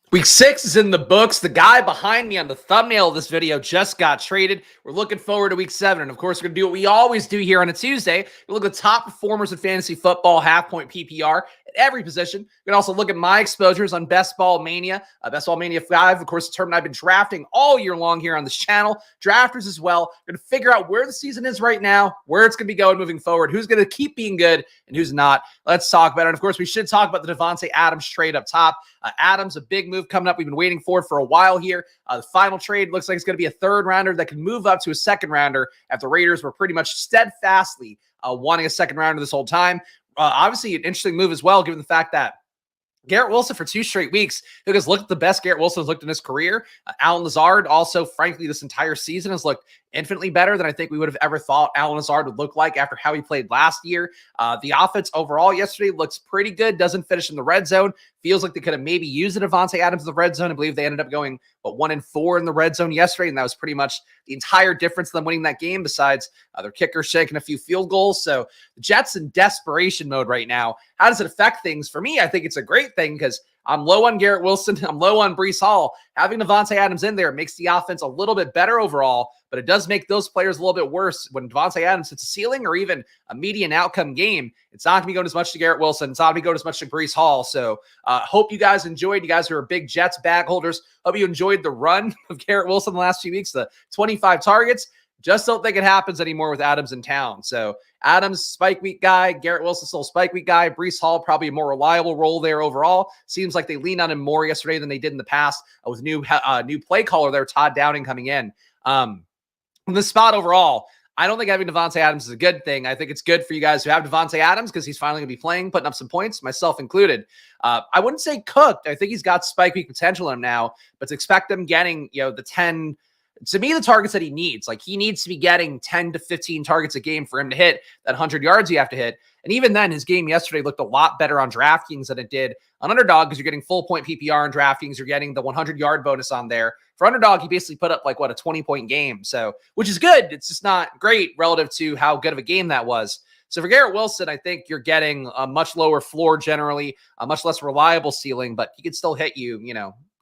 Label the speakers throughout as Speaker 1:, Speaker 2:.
Speaker 1: Week 6 is in the books. The guy behind me on the thumbnail of this video just got traded. We're looking forward to week 7. And of course, we're going to do what we always do here on a Tuesday. We look at the top performers in fantasy football, half-point PPR at every position. We're going to also look at my exposures on Best Ball Mania, Best Ball Mania 5. Of course, the tournament I've been drafting all year long here on this channel. Drafters as well. We're going to figure out where the season is right now, where it's going to be going moving forward, who's going to keep being good and who's not. Let's talk about it. And of course, we should talk about the Davante Adams trade up top. Adams, a big move coming up. We've been waiting for it for a while here. The final trade looks like it's going to be a third rounder that can move up to a second rounder after the Raiders were pretty much steadfastly wanting a second rounder this whole time. Obviously, an interesting move as well, given the fact that Garrett Wilson for 2 straight weeks, because look at the best Garrett Wilson has looked in his career. Allen Lazard also, frankly, this entire season has looked infinitely better than I think we would have ever thought Allen Lazard would look like after how he played last year. The offense overall yesterday looks pretty good, doesn't finish in the red zone. Feels like they could have maybe used Davante Adams in the red zone. I believe they ended up going, 1-4 in the red zone yesterday, and that was pretty much the entire difference of them winning that game, besides their kicker shaking a few field goals. So the Jets in desperation mode right now. How does it affect things? For me, I think it's a great thing because I'm low on Garrett Wilson. I'm low on Breece Hall. Having Davante Adams in there makes the offense a little bit better overall, but it does make those players a little bit worse. When Davante Adams hits a ceiling or even a median outcome game, it's not going to be going as much to Garrett Wilson. It's not going to be going as much to Breece Hall. So hope you guys enjoyed. You guys who are big Jets bag holders, hope you enjoyed the run of Garrett Wilson the last few weeks, the 25 targets. Just don't think it happens anymore with Adams in town. So Adams, spike week guy. Garrett Wilson, still spike week guy. Breece Hall, probably a more reliable role there overall. Seems like they lean on him more yesterday than they did in the past with new play caller there, Todd Downing, coming in. In the spot overall, I don't think having Davante Adams is a good thing. I think it's good for you guys who have Davante Adams because he's finally going to be playing, putting up some points, myself included. I wouldn't say cooked. I think he's got spike week potential in him now, but to expect him getting, the 10, to me, the targets that he needs, like he needs to be getting 10 to 15 targets a game for him to hit that 100 yards you have to hit. And even then, his game yesterday looked a lot better on DraftKings than it did on Underdog because you're getting full point PPR on DraftKings. You're getting the 100-yard bonus on there. For Underdog, he basically put up like, a 20-point game. So, which is good. It's just not great relative to how good of a game that was. So for Garrett Wilson, I think you're getting a much lower floor generally, a much less reliable ceiling, but he could still hit you,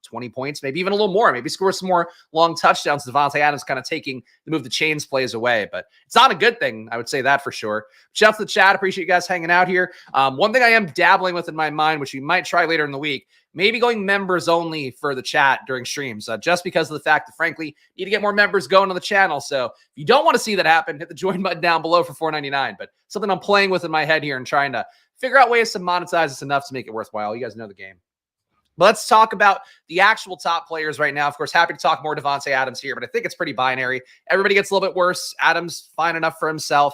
Speaker 1: 20 points, maybe even a little more, maybe score some more long touchdowns. Davante Adams kind of taking the move the chains plays away, but it's not a good thing. I would say that for sure. Jeff the chat, appreciate you guys hanging out here. One thing I am dabbling with in my mind, which we might try later in the week, maybe going members only for the chat during streams, just because of the fact that, frankly, you need to get more members going on the channel. So if you don't want to see that happen, hit the join button down below for $4.99. But something I'm playing with in my head here and trying to figure out ways to monetize this enough to make it worthwhile. You guys know the game. But let's talk about the actual top players right now. Of course, happy to talk more Davante Adams here, but I think it's pretty binary. Everybody gets a little bit worse. Adams, fine enough for himself.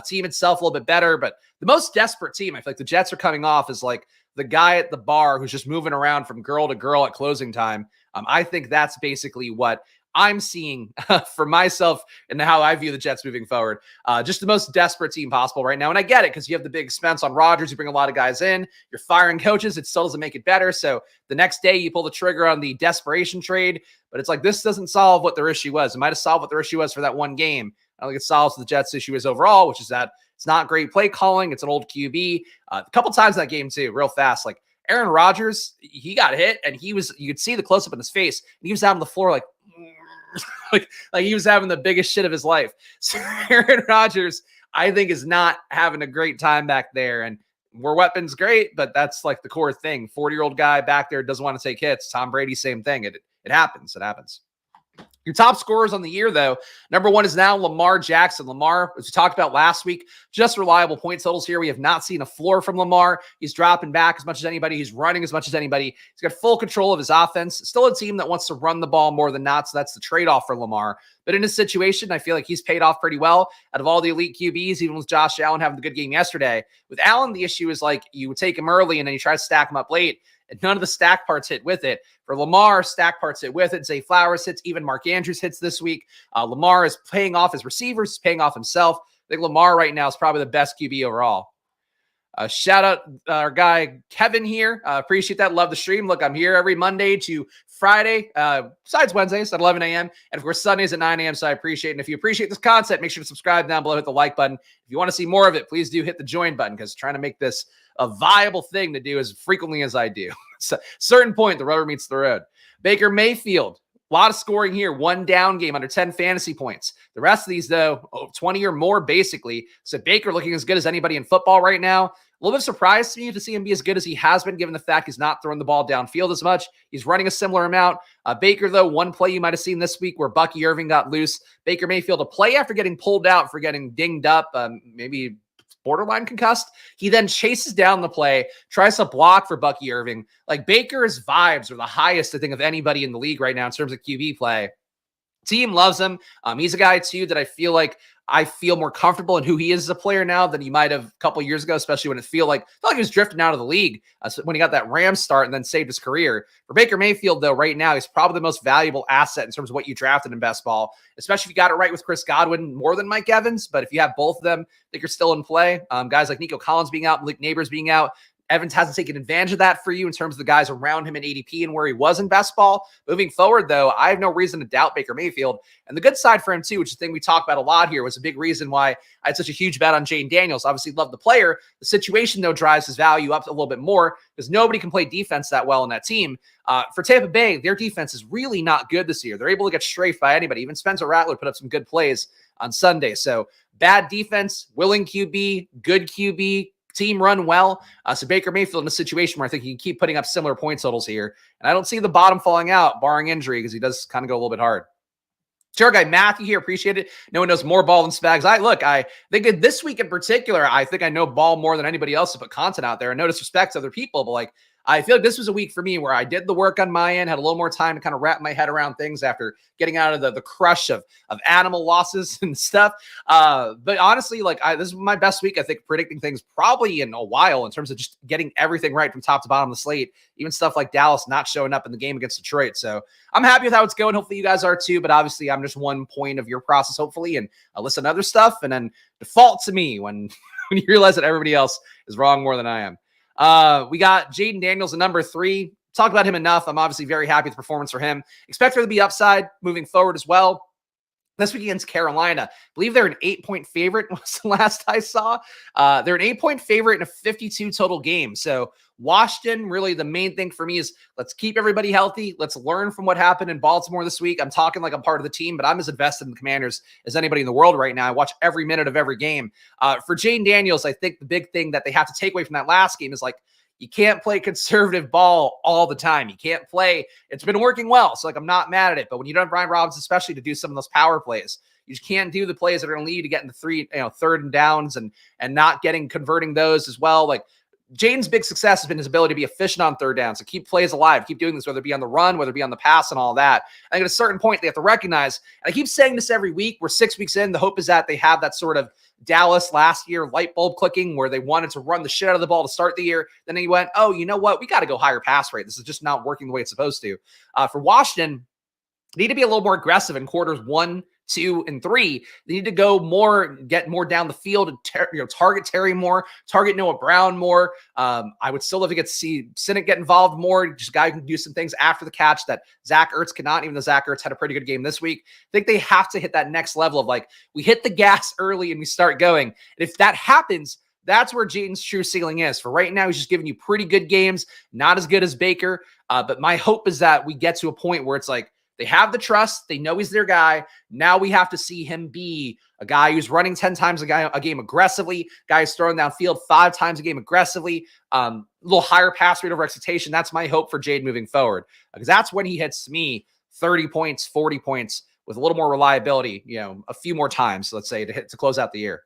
Speaker 1: Team itself a little bit better, but the most desperate team, I feel like the Jets are coming off is like the guy at the bar who's just moving around from girl to girl at closing time. I think that's basically what I'm seeing for myself and how I view the Jets moving forward. Just the most desperate team possible right now. And I get it because you have the big expense on Rodgers. You bring a lot of guys in. You're firing coaches. It still doesn't make it better. So the next day you pull the trigger on the desperation trade. But it's like this doesn't solve what their issue was. It might have solved what their issue was for that one game. I don't think it solves what the Jets' issue is overall, which is that it's not great play calling. It's an old QB. A couple times in that game too, real fast. Like Aaron Rodgers, he got hit and you could see the close-up in his face. And he was out on the floor like, like he was having the biggest shit of his life. So Aaron Rodgers, I think, is not having a great time back there. And more weapons, great, but that's like the core thing. 40-year-old guy back there doesn't want to take hits. Tom Brady, same thing. It happens. It happens. Your top scorers on the year, though, number 1 is now Lamar Jackson. Lamar, as we talked about last week, just reliable point totals here. We have not seen a floor from Lamar. He's dropping back as much as anybody. He's running as much as anybody. He's got full control of his offense. Still a team that wants to run the ball more than not, so that's the trade-off for Lamar. But in his situation, I feel like he's paid off pretty well out of all the elite QBs, even with Josh Allen having the good game yesterday. With Allen, the issue is like you would take him early and then you try to stack him up late, and none of the stack parts hit with it. For Lamar, stack parts hit with it. Zay Flowers hits, even Mark Andrews hits this week. Lamar is paying off his receivers, paying off himself. I think Lamar right now is probably the best QB overall. Shout out our guy Kevin here. Appreciate that. Love the stream. Look, I'm here every Monday to Friday, besides Wednesdays at 11 a.m. And of course, Sundays at 9 a.m. So I appreciate it. And if you appreciate this content, make sure to subscribe down below, hit the like button. If you want to see more of it, please do hit the join button because trying to make this a viable thing to do as frequently as I do. So, certain point, the rubber meets the road. Baker Mayfield, a lot of scoring here. One down game under 10 fantasy points. The rest of these, though, 20 or more, basically. So Baker looking as good as anybody in football right now. A little bit surprised to me to see him be as good as he has been, given the fact he's not throwing the ball downfield as much. He's running a similar amount. Baker, though, one play you might have seen this week where Bucky Irving got loose. Baker Mayfield, a play after getting pulled out for getting dinged up, maybe borderline concussed. He then chases down the play, tries to block for Bucky Irving. Like, Baker's vibes are the highest, I think, of anybody in the league right now in terms of QB play. Team loves him. He's a guy, too, that I feel more comfortable in who he is as a player now than he might have a couple years ago, especially when it felt like he was drifting out of the league when he got that Rams start and then saved his career. For Baker Mayfield, though, right now, he's probably the most valuable asset in terms of what you drafted in best ball, especially if you got it right with Chris Godwin more than Mike Evans. But if you have both of them, I think you're still in play. Guys like Nico Collins being out, Malik Neighbors being out, Evans hasn't taken advantage of that for you in terms of the guys around him in ADP and where he was in best ball. Moving forward, though, I have no reason to doubt Baker Mayfield. And the good side for him, too, which is the thing we talk about a lot here, was a big reason why I had such a huge bet on Jaden Daniels. Obviously, love the player. The situation, though, drives his value up a little bit more because nobody can play defense that well in that team. For Tampa Bay, their defense is really not good this year. They're able to get strafed by anybody. Even Spencer Rattler put up some good plays on Sunday. So bad defense, willing QB, good QB, team run well. So Baker Mayfield in a situation where I think he can keep putting up similar point totals here. And I don't see the bottom falling out, barring injury, because he does kind of go a little bit hard. Sure, guy Matthew here, appreciate it. No one knows more ball than Spags. I think this week in particular, I think I know ball more than anybody else to put content out there. And no disrespect to other people, but I feel like this was a week for me where I did the work on my end, had a little more time to kind of wrap my head around things after getting out of the crush of animal losses and stuff. But honestly, this is my best week, I think, predicting things probably in a while in terms of just getting everything right from top to bottom of the slate, even stuff like Dallas not showing up in the game against Detroit. So I'm happy with how it's going. Hopefully you guys are too, but obviously I'm just one point of your process, hopefully, and I'll listen to other stuff and then default to me when you realize that everybody else is wrong more than I am. We got Jaden Daniels at number 3. Talked about him enough. I'm obviously very happy with the performance for him. Expect there to be upside moving forward as well. This week against Carolina, I believe they're an 8-point favorite was the last I saw. They're an 8-point favorite in a 52 total game. So Washington, really the main thing for me is let's keep everybody healthy. Let's learn from what happened in Baltimore this week. I'm talking like I'm part of the team, but I'm as invested in the Commanders as anybody in the world right now. I watch every minute of every game. For Jaden Daniels, I think the big thing that they have to take away from that last game is you can't play conservative ball all the time. You can't play. It's been working well. So I'm not mad at it. But when you don't have Brian Robinson, especially to do some of those power plays, you just can't do the plays that are going to lead you to get into third and downs and not converting those as well. Jaden's big success has been his ability to be efficient on third down. So keep plays alive, keep doing this, whether it be on the run, whether it be on the pass and all that. I think at a certain point they have to recognize, and I keep saying this every week, we're 6 weeks in. The hope is that they have that sort of Dallas last year light bulb clicking where they wanted to run the shit out of the ball to start the year. Then he went, oh, you know what? We got to go higher pass rate. This is just not working the way it's supposed to. For Washington, they need to be a little more aggressive in quarters 1, 2, and 3. They need to go more, get more down the field and target Terry more, target Noah Brown more. I would still love to see Sinnott get involved more. Just a guy who can do some things after the catch that Zach Ertz cannot, even though Zach Ertz had a pretty good game this week. I think they have to hit that next level of we hit the gas early and we start going. And if that happens, that's where Jaden's true ceiling is. For right now, he's just giving you pretty good games, not as good as Baker. But my hope is that we get to a point where it's they have the trust. They know he's their guy. Now we have to see him be a guy who's running 10 times a game aggressively, guy who's throwing downfield 5 times a game aggressively, a little higher pass rate over expectation. That's my hope for Jade moving forward, because that's when he hits me 30 points, 40 points with a little more reliability, a few more times, let's say, to close out the year.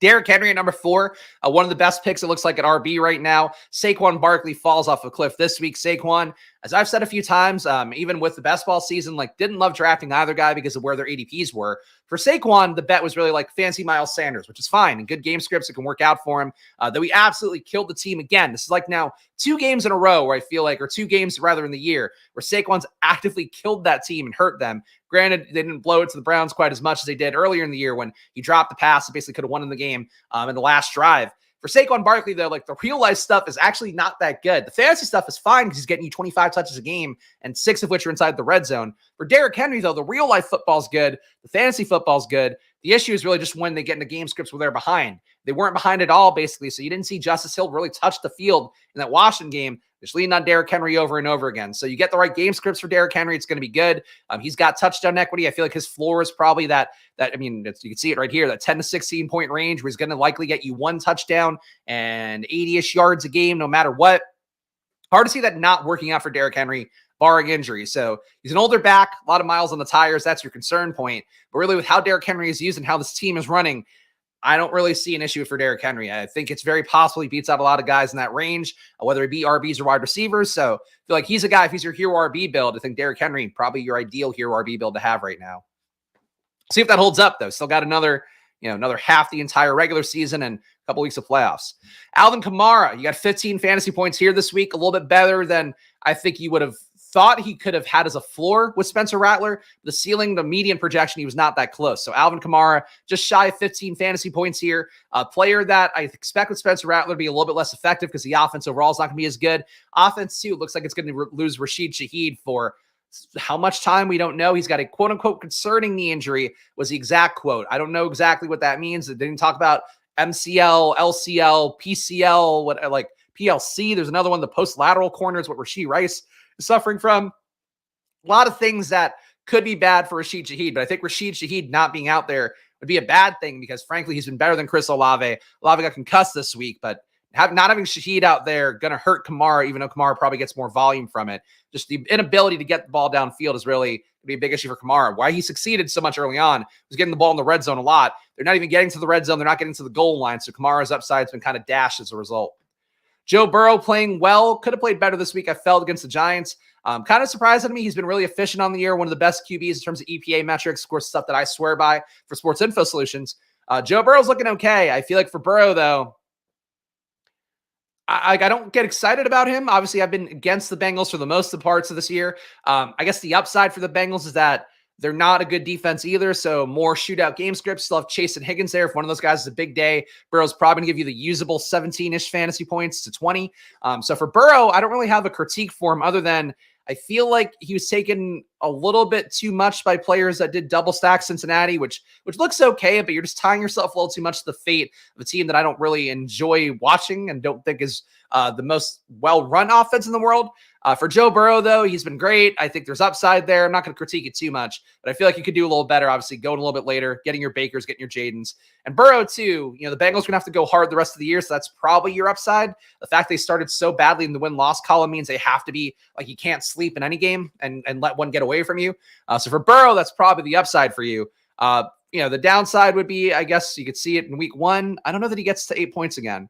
Speaker 1: Derrick Henry at number 4, one of the best picks, it looks like, at RB right now. Saquon Barkley falls off a cliff this week. Saquon, as I've said a few times, even with the best ball season, didn't love drafting either guy because of where their ADPs were. For Saquon, the bet was really fancy Miles Sanders, which is fine. And good game scripts, it can work out for him. Though he absolutely killed the team again. This is now 2 games in a row where I feel or 2 games rather in the year, where Saquon's actively killed that team and hurt them. Granted, they didn't blow it to the Browns quite as much as they did earlier in the year when he dropped the pass and basically could have won in the game in the last drive. For Saquon Barkley, though, the real-life stuff is actually not that good. The fantasy stuff is fine because he's getting you 25 touches a game and 6 of which are inside the red zone. For Derrick Henry, though, the real-life football's good. The fantasy football's good. The issue is really just when they get into game scripts where they're behind. They weren't behind at all, basically. So you didn't see Justice Hill really touch the field in that Washington game. Just leaning on Derrick Henry over and over again. So you get the right game scripts for Derrick Henry, it's going to be good. He's got touchdown equity. I feel like his floor is probably that I mean, you can see it right here, that 10 to 16 point range where he's going to likely get you one touchdown and 80-ish yards a game, no matter what. Hard to see that not working out for Derrick Henry, barring injury. So he's an older back, a lot of miles on the tires. That's your concern point. But really with how Derrick Henry is used and how this team is running, I don't really see an issue for Derrick Henry. I think it's very possible he beats out a lot of guys in that range, whether it be RBs or wide receivers. So I feel like he's a guy, if he's your hero RB build, I think Derrick Henry, probably your ideal hero RB build to have right now. See if that holds up, though. Still got another half the entire regular season and a couple weeks of playoffs. Alvin Kamara, you got 15 fantasy points here this week, a little bit better than I think you would have thought he could have had as a floor with Spencer Rattler. The ceiling, the median projection, he was not that close. So Alvin Kamara, just shy of 15 fantasy points here. A player that I expect with Spencer Rattler to be a little bit less effective because the offense overall is not going to be as good. Offense, too, looks like it's going to lose Rashid Shaheed for how much time, we don't know. He's got a quote-unquote concerning knee injury was the exact quote. I don't know exactly what that means. It didn't talk about MCL, LCL, PCL, what like PLC. There's another one, the post-lateral corner is what Rashid Rice is suffering from. A lot of things that could be bad for Rashid Shaheed, but I think Rashid Shaheed not being out there would be a bad thing because, frankly, he's been better than Chris Olave. Olave got concussed this week, but not having Shaheed out there going to hurt Kamara, even though Kamara probably gets more volume from it. Just the inability to get the ball downfield is really going to be a big issue for Kamara. Why he succeeded so much early on was getting the ball in the red zone a lot. They're not even getting to the red zone. They're not getting to the goal line, so Kamara's upside's been kind of dashed as a result. Joe Burrow playing well. Could have played better this week. I felt against the Giants. Kind of surprising to me. He's been really efficient on the year. One of the best QBs in terms of EPA metrics. Of course, stuff that I swear by for Sports Info Solutions. Joe Burrow's looking okay. I feel like for Burrow, though, I don't get excited about him. Obviously, I've been against the Bengals for the most of the parts of this year. I guess the upside for the Bengals is that they're not a good defense either, so more shootout game scripts. Still have Chase and Higgins there. If one of those guys is a big day, Burrow's probably going to give you the usable 17-ish fantasy points to 20. So for Burrow, I don't really have a critique for him other than I feel like he was taken a little bit too much by players that did double stack Cincinnati, which looks okay, but you're just tying yourself a little too much to the fate of a team that I don't really enjoy watching and don't think is the most well-run offense in the world. For Joe Burrow, though, he's been great. I think there's upside there. I'm not going to critique it too much, but I feel like you could do a little better, obviously, going a little bit later, getting your Bakers, getting your Jadens. And Burrow, too, the Bengals are going to have to go hard the rest of the year, so that's probably your upside. The fact they started so badly in the win-loss column means they have to be, like, you can't sleep in any game and let one get away from you. So for Burrow, that's probably the upside for you. The downside would be, I guess you could see it in week 1. I don't know that he gets to 8 points again.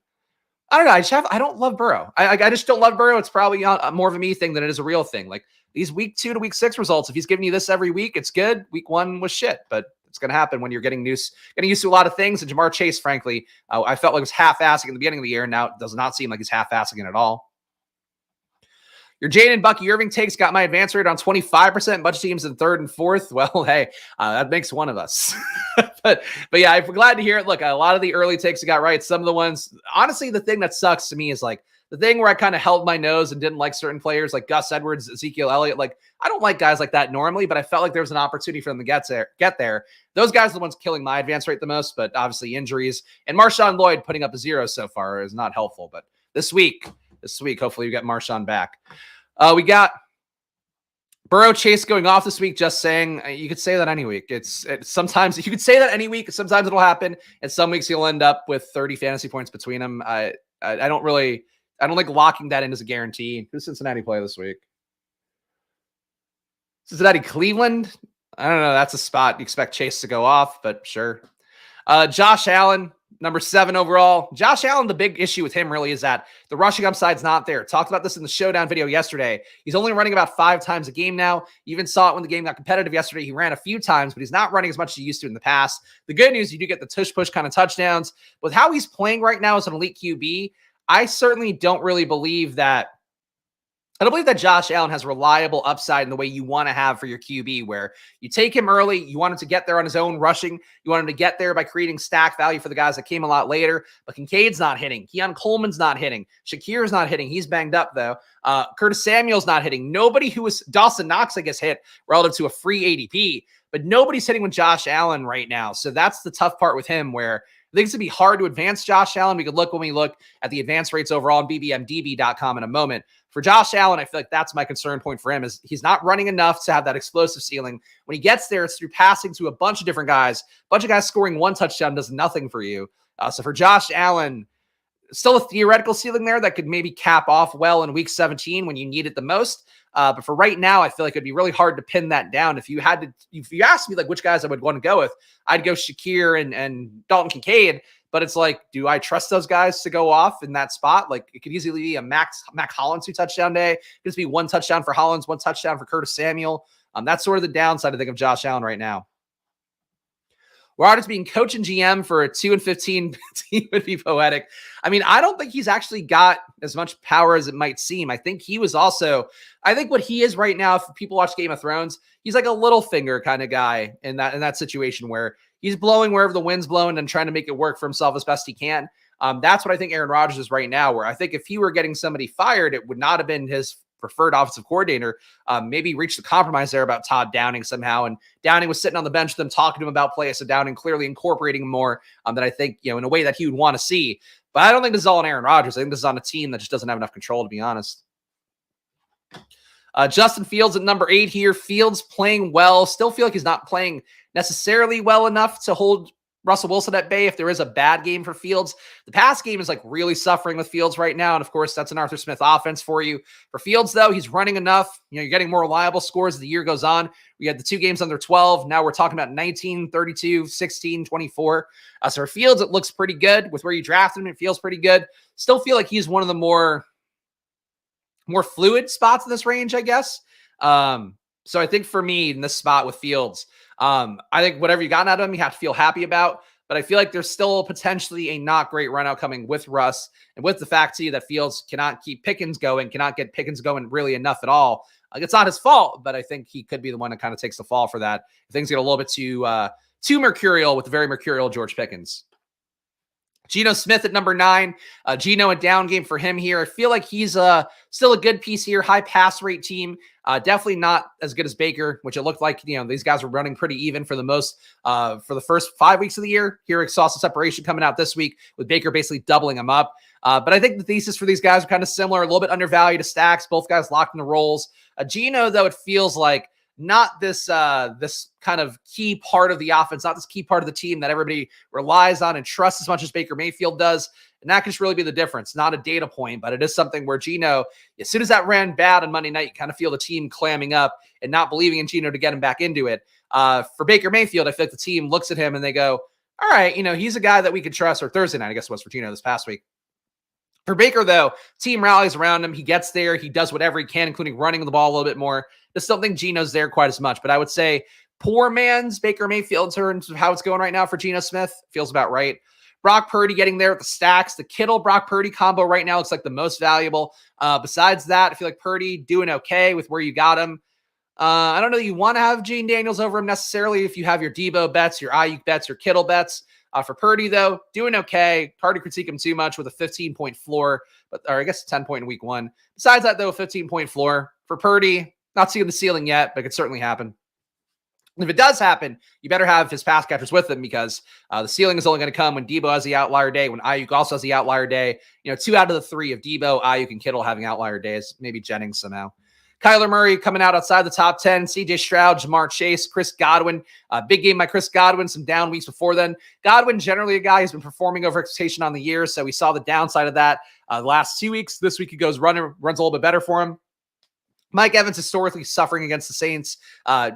Speaker 1: I don't know. I don't love Burrow. I just don't love Burrow. It's probably more of a me thing than it is a real thing. Like these week 2 to week 6 results, if he's giving you this every week, it's good. Week 1 was shit, but it's going to happen when you're getting used to a lot of things. And Jamar Chase, frankly, I felt like was half-assing in the beginning of the year. Now it does not seem like he's half-assing it at all. Your Jaden Bucky Irving takes got my advance rate on 25%. Bunch of teams in 3rd and 4th. Well, hey, that makes one of us. but yeah, I'm glad to hear it. Look, a lot of the early takes I got right. Some of the ones, honestly, the thing that sucks to me is like the thing where I kind of held my nose and didn't like certain players like Gus Edwards, Ezekiel Elliott. Like I don't like guys like that normally, but I felt like there was an opportunity for them to get there. Those guys are the ones killing my advance rate the most, but obviously injuries and Marshawn Lloyd putting up a 0 so far is not helpful. But this week, hopefully we get Marshawn back. We got Burrow Chase going off this week. Just saying, you could say that any week. It's sometimes you could say that any week. Sometimes it'll happen, and some weeks you'll end up with 30 fantasy points between them. I don't like locking that in as a guarantee. Who's Cincinnati play this week? Cincinnati Cleveland. I don't know. That's a spot you expect Chase to go off, but sure. Josh Allen. Number 7 overall. Josh Allen, the big issue with him really is that the rushing upside's not there. Talked about this in the showdown video yesterday. He's only running about 5 times a game now. You even saw it when the game got competitive yesterday. He ran a few times, but he's not running as much as he used to in the past. The good news, you do get the tush-push kind of touchdowns. With how he's playing right now as an elite QB, I certainly don't really believe that I don't believe that Josh Allen has reliable upside in the way you want to have for your QB, where you take him early, you want him to get there on his own rushing, you want him to get there by creating stack value for the guys that came a lot later, but Kincaid's not hitting, Keon Coleman's not hitting, Shakir's not hitting, he's banged up though, Curtis Samuel's not hitting, nobody who was, Dawson Knox I guess hit relative to a free ADP, but nobody's hitting with Josh Allen right now, so that's the tough part with him, where think it's going to be hard to advance Josh Allen. We could look when we look at the advance rates overall on bbmdb.com in a moment. For Josh Allen, I feel like that's my concern point for him is he's not running enough to have that explosive ceiling. When he gets there, it's through passing to a bunch of different guys. A bunch of guys scoring one touchdown does nothing for you. So for Josh Allen, still a theoretical ceiling there that could maybe cap off well in week 17 when you need it the most. But for right now, I feel like it'd be really hard to pin that down. If you asked me like which guys I would want to go with, I'd go Shakir and Dalton Kincaid. But it's like, do I trust those guys to go off in that spot? Like it could easily be a Mac Hollins 2-touchdown day. It could just be 1 touchdown for Hollins, 1 touchdown for Curtis Samuel. That's sort of the downside I think of Josh Allen right now. Rodgers being coach and GM for a 2-15 team would be poetic. I mean, I don't think he's actually got as much power as it might seem. I think what he is right now, if people watch Game of Thrones, he's like a little finger kind of guy in that situation where he's blowing wherever the wind's blowing and trying to make it work for himself as best he can. That's what I think Aaron Rodgers is right now, where I think if he were getting somebody fired, it would not have been his preferred offensive coordinator. Maybe reached the compromise there about Todd Downing somehow. And Downing was sitting on the bench with them talking to him about play. So Downing clearly incorporating him more than I think, in a way that he would want to see. But I don't think this is all on Aaron Rodgers. I think this is on a team that just doesn't have enough control, to be honest. Justin Fields at number 8 here. Fields playing well. Still feel like he's not playing necessarily well enough to hold Russell Wilson at bay if there is a bad game for Fields. The pass game is like really suffering with Fields right now. And of course, that's an Arthur Smith offense for you. For Fields, though, he's running enough. You're getting more reliable scores as the year goes on. We had the 2 games under 12. Now we're talking about 19, 32, 16, 24. So for Fields, it looks pretty good. With where you drafted him, it feels pretty good. Still feel like he's one of the more fluid spots in this range, I guess. So I think for me in this spot with Fields, I think whatever you got out of him, you have to feel happy about. But I feel like there's still potentially a not great run out coming with Russ and with the fact too that Fields cannot keep Pickens going, cannot get Pickens going really enough at all. Like it's not his fault, but I think he could be the one that kind of takes the fall for that. If things get a little bit too mercurial with the very mercurial George Pickens. Geno Smith at number 9. Geno, a down game for him here. I feel like he's still a good piece here. High pass rate team. Definitely not as good as Baker, which it looked like, these guys were running pretty even for the first 5 weeks of the year. Here we saw some separation coming out this week with Baker basically doubling them up. But I think the thesis for these guys are kind of similar, a little bit undervalued to Stacks. Both guys locked in the roles. Geno, though, it feels like not this kind of key part of the offense, not this key part of the team that everybody relies on and trusts as much as Baker Mayfield does. And that can just really be the difference. Not a data point, but it is something where Geno, as soon as that ran bad on Monday night, you kind of feel the team clamming up and not believing in Geno to get him back into it. For Baker Mayfield, I feel like the team looks at him and they go, all right, he's a guy that we could trust, or Thursday night, I guess it was for Geno this past week. For Baker, though, team rallies around him. He gets there. He does whatever he can, including running the ball a little bit more. Just don't think Geno's there quite as much. But I would say poor man's Baker Mayfield in terms of how it's going right now for Geno Smith. Feels about right. Brock Purdy getting there with the Stacks. The Kittle-Brock Purdy combo right now looks like the most valuable. Besides that, I feel like Purdy doing okay with where you got him. I don't know that you want to have Gene Daniels over him necessarily if you have your Debo bets, your Ayuk bets, your Kittle bets. For Purdy, though, doing okay. Hard to critique him too much with a 15-point floor, or I guess 10-point in week 1. Besides that, though, a 15-point floor. For Purdy, not seeing the ceiling yet, but it could certainly happen. And if it does happen, you better have his pass catchers with him because the ceiling is only going to come when Debo has the outlier day, when Ayuk also has the outlier day. 2 out of the 3 of Debo, Ayuk, and Kittle having outlier days, maybe Jennings somehow. Kyler Murray coming out outside the top 10. CJ Stroud, Jamar Chase, Chris Godwin. Big game by Chris Godwin, some down weeks before then. Godwin, generally a guy who's been performing over expectation on the year, so we saw the downside of that the last 2 weeks. This week he runs a little bit better for him. Mike Evans historically suffering against the Saints.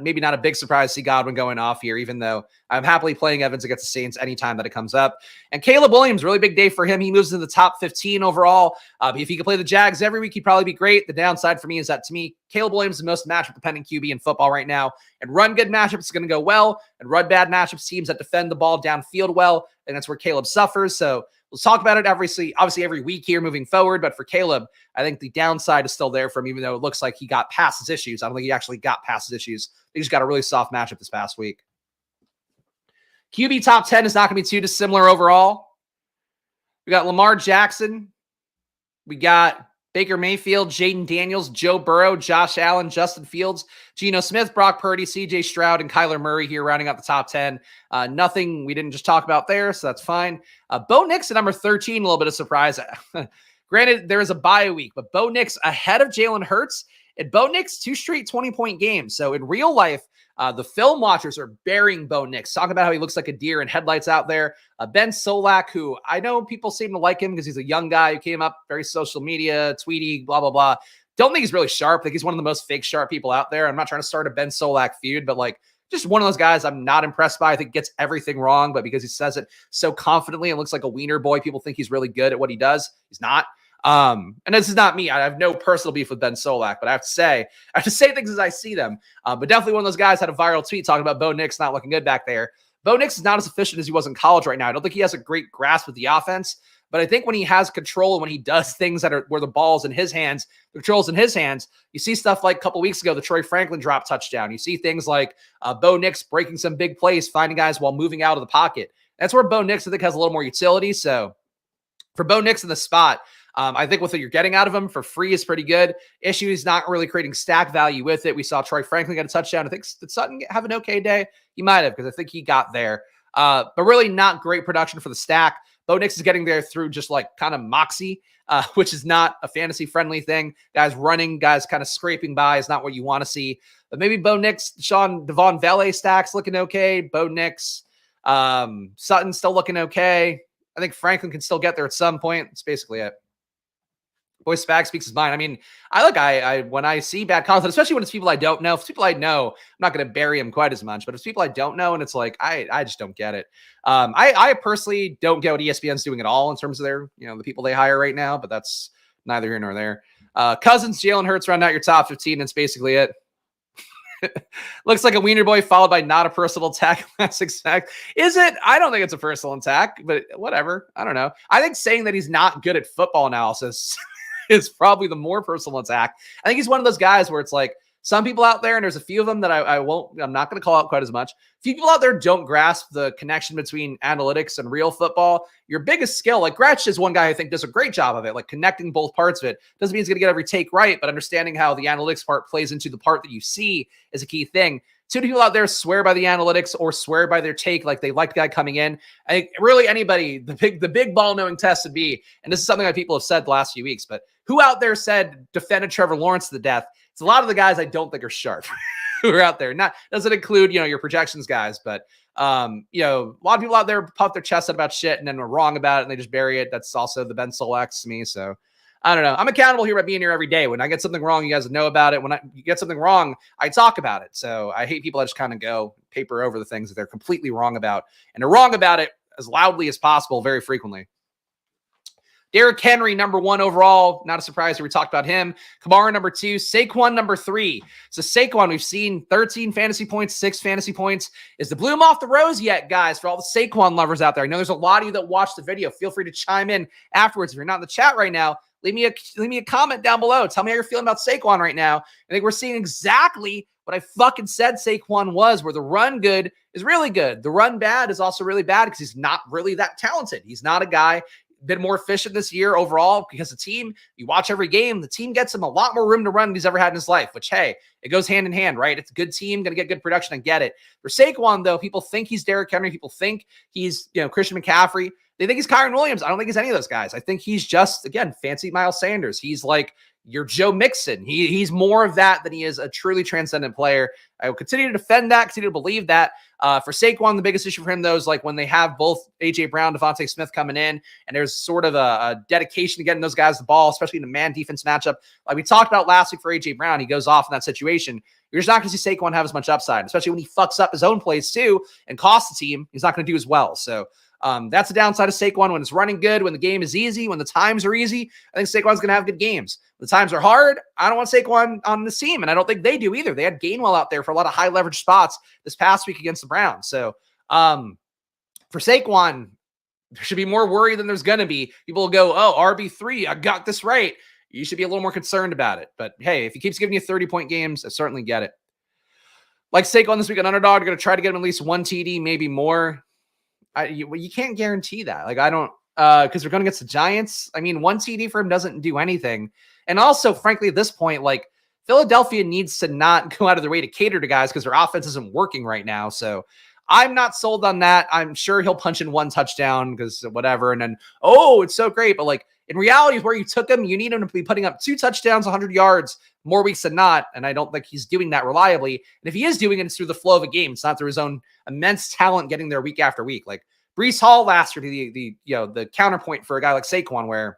Speaker 1: Maybe not a big surprise to see Godwin going off here, even though I'm happily playing Evans against the Saints anytime that it comes up. And Caleb Williams, really big day for him. He moves into the top 15 overall. If he could play the Jags every week, he'd probably be great. The downside for me is that, to me, Caleb Williams is the most matchup-dependent QB in football right now. And run good matchups is going to go well, and run bad matchups, teams that defend the ball downfield well, and that's where Caleb suffers. So we'll talk about it obviously every week here moving forward. But for Caleb, I think the downside is still there for him, even though it looks like he got past his issues. I don't think he actually got past his issues. He just got a really soft matchup this past week. QB top 10 is not going to be too dissimilar overall. We got Lamar Jackson. We got Baker Mayfield, Jaden Daniels, Joe Burrow, Josh Allen, Justin Fields, Geno Smith, Brock Purdy, CJ Stroud, and Kyler Murray here rounding out the top 10. Nothing we didn't just talk about there, so that's fine. Bo Nix at number 13, a little bit of surprise. Granted, there is a bye week, but Bo Nix ahead of Jalen Hurts. And Bo Nix, 2 straight 20-point games. So in real life, the film watchers are burying Bo Nix, talking about how he looks like a deer in headlights out there. Ben Solak, who I know people seem to like him because he's a young guy who came up, very social media, tweety, blah, blah, blah. Don't think he's really sharp. I think he's one of the most fake sharp people out there. I'm not trying to start a Ben Solak feud, but like just one of those guys I'm not impressed by. I think gets everything wrong, but because he says it so confidently and looks like a wiener boy, people think he's really good at what he does. He's not. And this is not me. I have no personal beef with Ben Solak, but I have to say things as I see them. But definitely one of those guys had a viral tweet talking about Bo Nix not looking good back there. Bo Nix is not as efficient as he was in college right now. I don't think he has a great grasp of the offense, but I think when he has control and when he does things that are where the ball's in his hands, the control's in his hands, you see stuff like a couple weeks ago, the Troy Franklin drop touchdown. You see things like Bo Nix breaking some big plays, finding guys while moving out of the pocket. That's where Bo Nix, I think, has a little more utility. So for Bo Nix in the spot, I think what you're getting out of him for free is pretty good. Issue is not really creating stack value with it. We saw Troy Franklin get a touchdown. I think did Sutton have an okay day? He might have, because I think he got there. But really not great production for the stack. Bo Nix is getting there through just like kind of moxie, which is not a fantasy-friendly thing. Guys running, guys kind of scraping by is not what you want to see. But maybe Bo Nix, Devon Vele stacks looking okay. Bo Nix, Sutton still looking okay. I think Franklin can still get there at some point. That's basically it. Boy, Spags speaks his mind. I mean, I when I see bad content, especially when it's people I don't know. If it's people I know, I'm not going to bury him quite as much. But if it's people I don't know, and it's like I just don't get it. I personally don't get what ESPN's doing at all in terms of their, the people they hire right now. But that's neither here nor there. Cousins, Jalen Hurts round out your top 15. That's basically it. Looks like a wiener boy followed by not a personal attack. Classic Spags. Is it? I don't think it's a personal attack, but whatever. I don't know. I think saying that he's not good at football analysis is probably the more personal attack. I think he's one of those guys where it's like some people out there, and there's a few of them that I'm not going to call out quite as much. A few people out there don't grasp the connection between analytics and real football. Your biggest skill, like Gretsch is one guy I think does a great job of it, like connecting both parts of it. Doesn't mean he's going to get every take right, but understanding how the analytics part plays into the part that you see is a key thing. Too many people out there swear by the analytics or swear by their take, like they like the guy coming in. I think really anybody, the big ball knowing test would be, and this is something that people have said the last few weeks, but who out there said defended Trevor Lawrence to the death? It's a lot of the guys I don't think are sharp who are out there. Not doesn't include, your projections guys, but a lot of people out there puff their chest out about shit and then are wrong about it and they just bury it. That's also the Ben Solak to me. So I don't know. I'm accountable here by being here every day. When I get something wrong, you guys know about it. When you get something wrong, I talk about it. So I hate people that just kind of go paper over the things that they're completely wrong about. And they're wrong about it as loudly as possible very frequently. Derrick Henry, number 1 overall. Not a surprise here. We talked about him. Kamara, number 2. Saquon, number 3. So Saquon, we've seen 13 fantasy points, 6 fantasy points. Is the bloom off the rose yet, guys, for all the Saquon lovers out there? I know there's a lot of you that watch the video. Feel free to chime in afterwards. If you're not in the chat right now, leave me a comment down below. Tell me how you're feeling about Saquon right now. I think we're seeing exactly what I fucking said Saquon was, where the run good is really good. The run bad is also really bad because he's not really that talented. He's not a guy been more efficient this year overall because the team, you watch every game, the team gets him a lot more room to run than he's ever had in his life, which, hey, it goes hand in hand, right? It's a good team, going to get good production. I get it. For Saquon, though, people think he's Derrick Henry. People think he's, Christian McCaffrey. They think he's Kyron Williams. I don't think he's any of those guys. I think he's just, again, fancy Miles Sanders. He's like your Joe Mixon. He's more of that than he is a truly transcendent player. I will continue to defend that, continue to believe that. For Saquon, the biggest issue for him, though, is like when they have both A.J. Brown, Davante Smith coming in, and there's sort of a dedication to getting those guys the ball, especially in a man defense matchup. Like we talked about last week for A.J. Brown, he goes off in that situation. You're just not going to see Saquon have as much upside, especially when he fucks up his own plays too and costs the team. He's not going to do as well. So that's the downside of Saquon. When it's running good, when the game is easy, when the times are easy, I think Saquon's going to have good games. When the times are hard, I don't want Saquon on the team, and I don't think they do either. They had Gainwell out there for a lot of high leverage spots this past week against the Browns. So for Saquon, there should be more worry than there's going to be. People will go, oh, RB3, I got this right. You should be a little more concerned about it. But hey, if he keeps giving you 30-point games, I certainly get it. Like Saquon this week on Underdog, you're going to try to get him at least 1 TD, maybe more. You can't guarantee that. Like, I don't, because they're going against the Giants. I mean, 1 TD for him doesn't do anything. And also, frankly, at this point, like Philadelphia needs to not go out of their way to cater to guys because their offense isn't working right now. So I'm not sold on that. I'm sure he'll punch in one touchdown because whatever. And then, oh, it's so great. But like in reality, where you took him, you need him to be putting up 2 touchdowns, 100 yards more weeks than not. And I don't think he's doing that reliably. And if he is doing it, it's through the flow of a game. It's not through his own immense talent getting there week after week. Like Breece Hall last year, the counterpoint for a guy like Saquon, where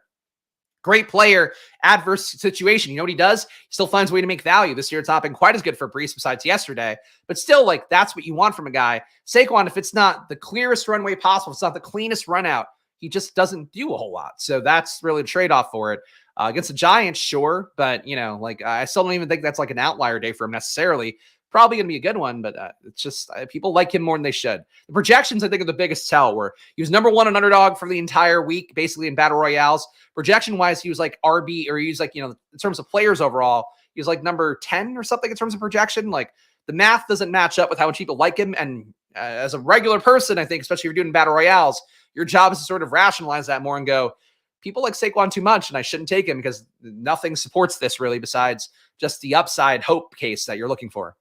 Speaker 1: great player, adverse situation. You know what he does? He still finds a way to make value. This year, it's not been quite as good for Breece besides yesterday, but still, like, that's what you want from a guy. Saquon, if it's not the clearest runway possible, if it's not the cleanest run out, he just doesn't do a whole lot. So that's really the trade-off for it. Against the Giants, sure, but, like, I still don't even think that's like an outlier day for him necessarily. Probably going to be a good one, but it's just people like him more than they should. The projections, I think, are the biggest tell, where he was number 1 on Underdog for the entire week, basically in battle royales. Projection-wise, he was like RB, or he was like, in terms of players overall, he was like number 10 or something in terms of projection. Like the math doesn't match up with how much people like him. And as a regular person, I think, especially if you're doing battle royales, your job is to sort of rationalize that more and go, people like Saquon too much, and I shouldn't take him because nothing supports this really besides just the upside hope case that you're looking for.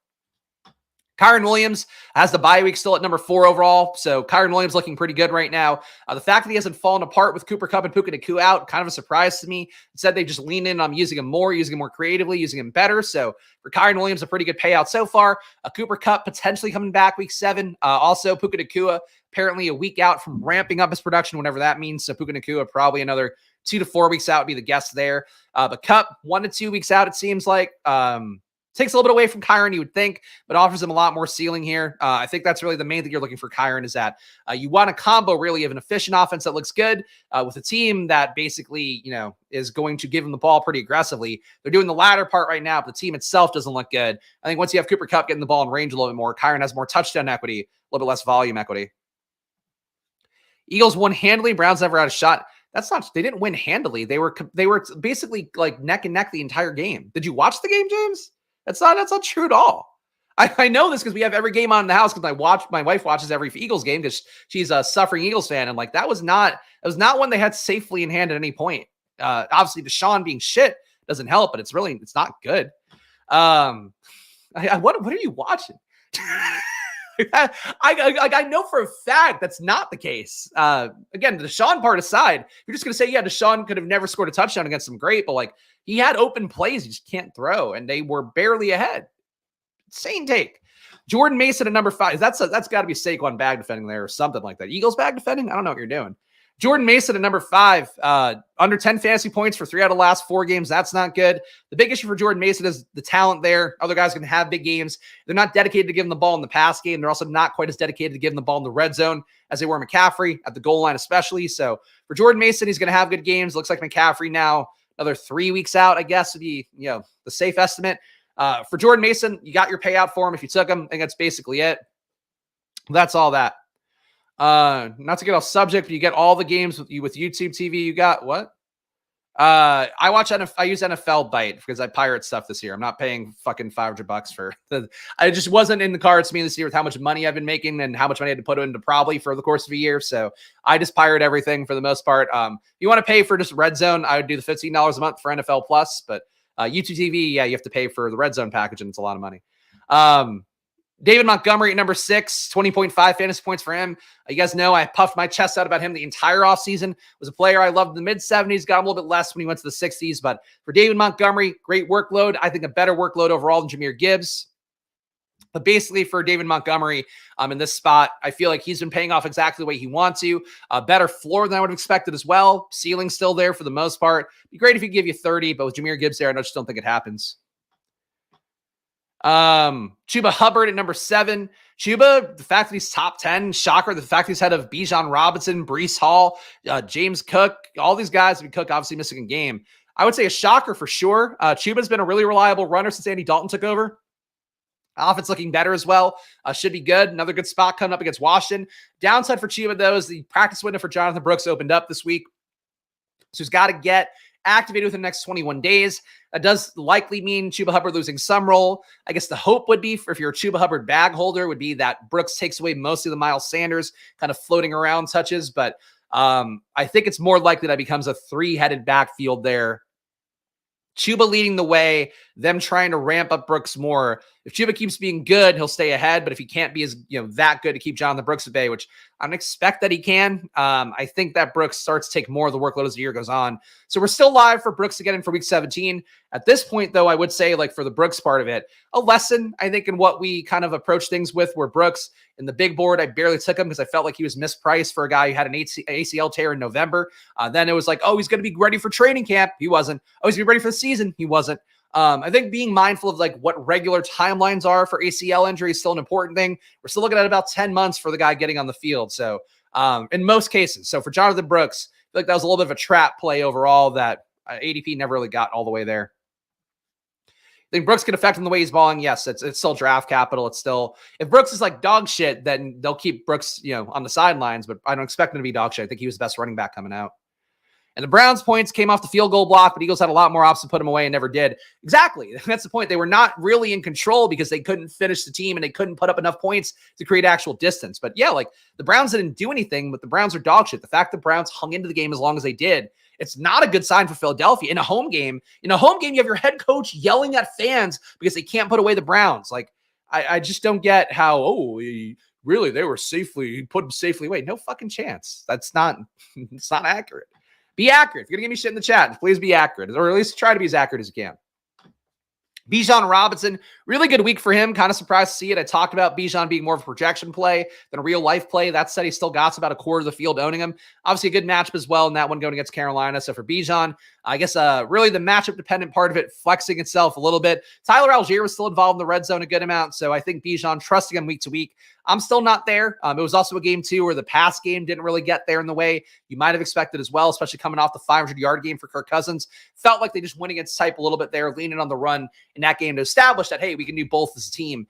Speaker 1: Kyren Williams has the bye week still at number 4 overall. So Kyren Williams looking pretty good right now. The fact that he hasn't fallen apart with Cooper Kupp and Puka Nacua out, kind of a surprise to me. Instead, they just lean in on using him more creatively, using him better. So for Kyren Williams, a pretty good payout so far. Cooper Kupp potentially coming back week 7. Also, Puka Nacua apparently a week out from ramping up his production, whatever that means. So Puka Nacua probably another 2 to 4 weeks out would be the guess there. But Kupp 1 to 2 weeks out, it seems like. Takes a little bit away from Kyren, you would think, but offers him a lot more ceiling here. I think that's really the main thing you're looking for Kyren, is that you want a combo really of an efficient offense that looks good with a team that basically, is going to give him the ball pretty aggressively. They're doing the latter part right now, but the team itself doesn't look good. I think once you have Cooper Kupp getting the ball in range a little bit more, Kyren has more touchdown equity, a little bit less volume equity. Eagles won handily. Browns never had a shot. That's not, they didn't win handily. They were basically like neck and neck the entire game. Did you watch the game, James? That's not true at all. I know this because we have every game on in the house because my wife watches every Eagles game because she's a suffering Eagles fan. And like, that was not one they had safely in hand at any point. Obviously Deshaun being shit doesn't help, but it's not good. What are you watching? I know for a fact that's not the case. Again, the Deshaun part aside, you're just going to say, yeah, Deshaun could have never scored a touchdown against them. Great. But like, he had open plays. He just can't throw, and they were barely ahead. Insane take. Jordan Mason at number 5. That's got to be Saquon bag defending there or something like that. Eagles bag defending? I don't know what you're doing. Jordan Mason at number 5, under 10 fantasy points for 3 out of the last 4 games. That's not good. The big issue for Jordan Mason is the talent there. Other guys can have big games. They're not dedicated to giving the ball in the pass game. They're also not quite as dedicated to giving the ball in the red zone as they were McCaffrey at the goal line, especially. So for Jordan Mason, he's going to have good games. Looks like McCaffrey now, another 3 weeks out, I guess, would be, the safe estimate. For Jordan Mason, you got your payout for him if you took him. I think that's basically it. That's all that. Not to get off subject, but you get all the games with YouTube TV. You got what? I use NFL Bite because I pirate stuff this year. I'm not paying fucking $500 for I just wasn't in the cards to me this year with how much money I've been making and how much money I had to put into probably for the course of a year. So I just pirate everything for the most part. You want to pay for just Red Zone, I would do the $15 a month for NFL Plus, but YouTube TV, yeah, you have to pay for the Red Zone package and it's a lot of money. David Montgomery at number 6, 20.5 fantasy points for him. You guys know I puffed my chest out about him the entire offseason. Was a player I loved in the mid-70s, got a little bit less when he went to the 60s. But for David Montgomery, great workload. I think a better workload overall than Jahmyr Gibbs. But basically for David Montgomery in this spot, I feel like he's been paying off exactly the way he wants to. A better floor than I would have expected as well. Ceiling still there for the most part. Be great if he give you 30, but with Jahmyr Gibbs there, I just don't think it happens. Chuba Hubbard at number 7. Chuba, the fact that he's top 10, shocker. The fact that he's ahead of Bijan Robinson, Breece Hall, James Cook, all these guys. Cook obviously missing a game. I would say a shocker for sure. Chuba's been a really reliable runner since Andy Dalton took over. Offense looking better as well. Should be good. Another good spot coming up against Washington. Downside for Chuba, though, is the practice window for Jonathan Brooks opened up this week. So he's got to get activated within the next 21 days. That does likely mean Chuba Hubbard losing some role. I guess the hope would be, if you're a Chuba Hubbard bag holder, would be that Brooks takes away most of the Miles Sanders kind of floating around touches. But I think it's more likely that becomes a 3-headed backfield there Chuba leading the way, them trying to ramp up Brooks more. If Chuba keeps being good, he'll stay ahead. But if he can't be as that good to keep Jonathan Brooks at bay, which I don't expect that he can, I think that Brooks starts to take more of the workload as the year goes on. So we're still live for Brooks to get in for week 17. At this point, though, I would say, like, for the Brooks part of it, a lesson, I think, in what we kind of approach things with, where Brooks in the big board, I barely took him because I felt like he was mispriced for a guy who had an ACL tear in November. Then it was like, oh, he's going to be ready for training camp. He wasn't. Oh, he's going to be ready for the season. He wasn't. I think being mindful of like what regular timelines are for ACL injury is still an important thing. We're still looking at about 10 months for the guy getting on the field. So in most cases, so for Jonathan Brooks, I feel like that was a little bit of a trap play overall that ADP never really got all the way there. I think Brooks can affect him the way he's balling. Yes, it's still draft capital. It's still, if Brooks is like dog shit, then they'll keep Brooks, on the sidelines, but I don't expect him to be dog shit. I think he was the best running back coming out. And the Browns' points came off the field goal block, but Eagles had a lot more options to put them away and never did. Exactly. That's the point. They were not really in control because they couldn't finish the team and they couldn't put up enough points to create actual distance. But yeah, like the Browns didn't do anything, but the Browns are dog shit. The fact the Browns hung into the game as long as they did, it's not a good sign for Philadelphia. In a home game, you have your head coach yelling at fans because they can't put away the Browns. Like, I just don't get how, really, they were he put them safely away. No fucking chance. It's not accurate. Be accurate. If you're going to give me shit in the chat, please be accurate, or at least try to be as accurate as you can. Bijan Robinson, really good week for him. Kind of surprised to see it. I talked about Bijan being more of a projection play than a real life play. That said, he still got about a quarter of the field owning him. Obviously, a good matchup as well in that one going against Carolina. So for Bijan, I guess really the matchup dependent part of it flexing itself a little bit. Tyler Algier was still involved in the red zone a good amount. So I think Bijan, trusting him week to week, I'm still not there. It was also a game too where the pass game didn't really get there in the way you might have expected as well, especially coming off the 500-yard game for Kirk Cousins. Felt like they just went against type a little bit there, leaning on the run in that game to establish that, hey, we can do both as a team.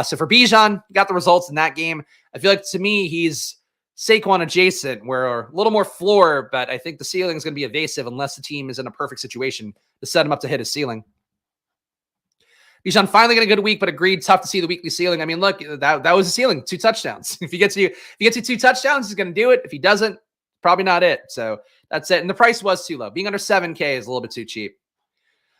Speaker 1: So for Bijan, got the results in that game. I feel like, to me, he's Saquon adjacent, where a little more floor, but I think the ceiling is going to be evasive unless the team is in a perfect situation to set him up to hit his ceiling. Bijan finally got a good week, but agreed, tough to see the weekly ceiling. I mean, look, that was a ceiling, 2 touchdowns. If he gets you 2 touchdowns, he's going to do it. If he doesn't, probably not it. So that's it. And the price was too low. Being under 7K is a little bit too cheap.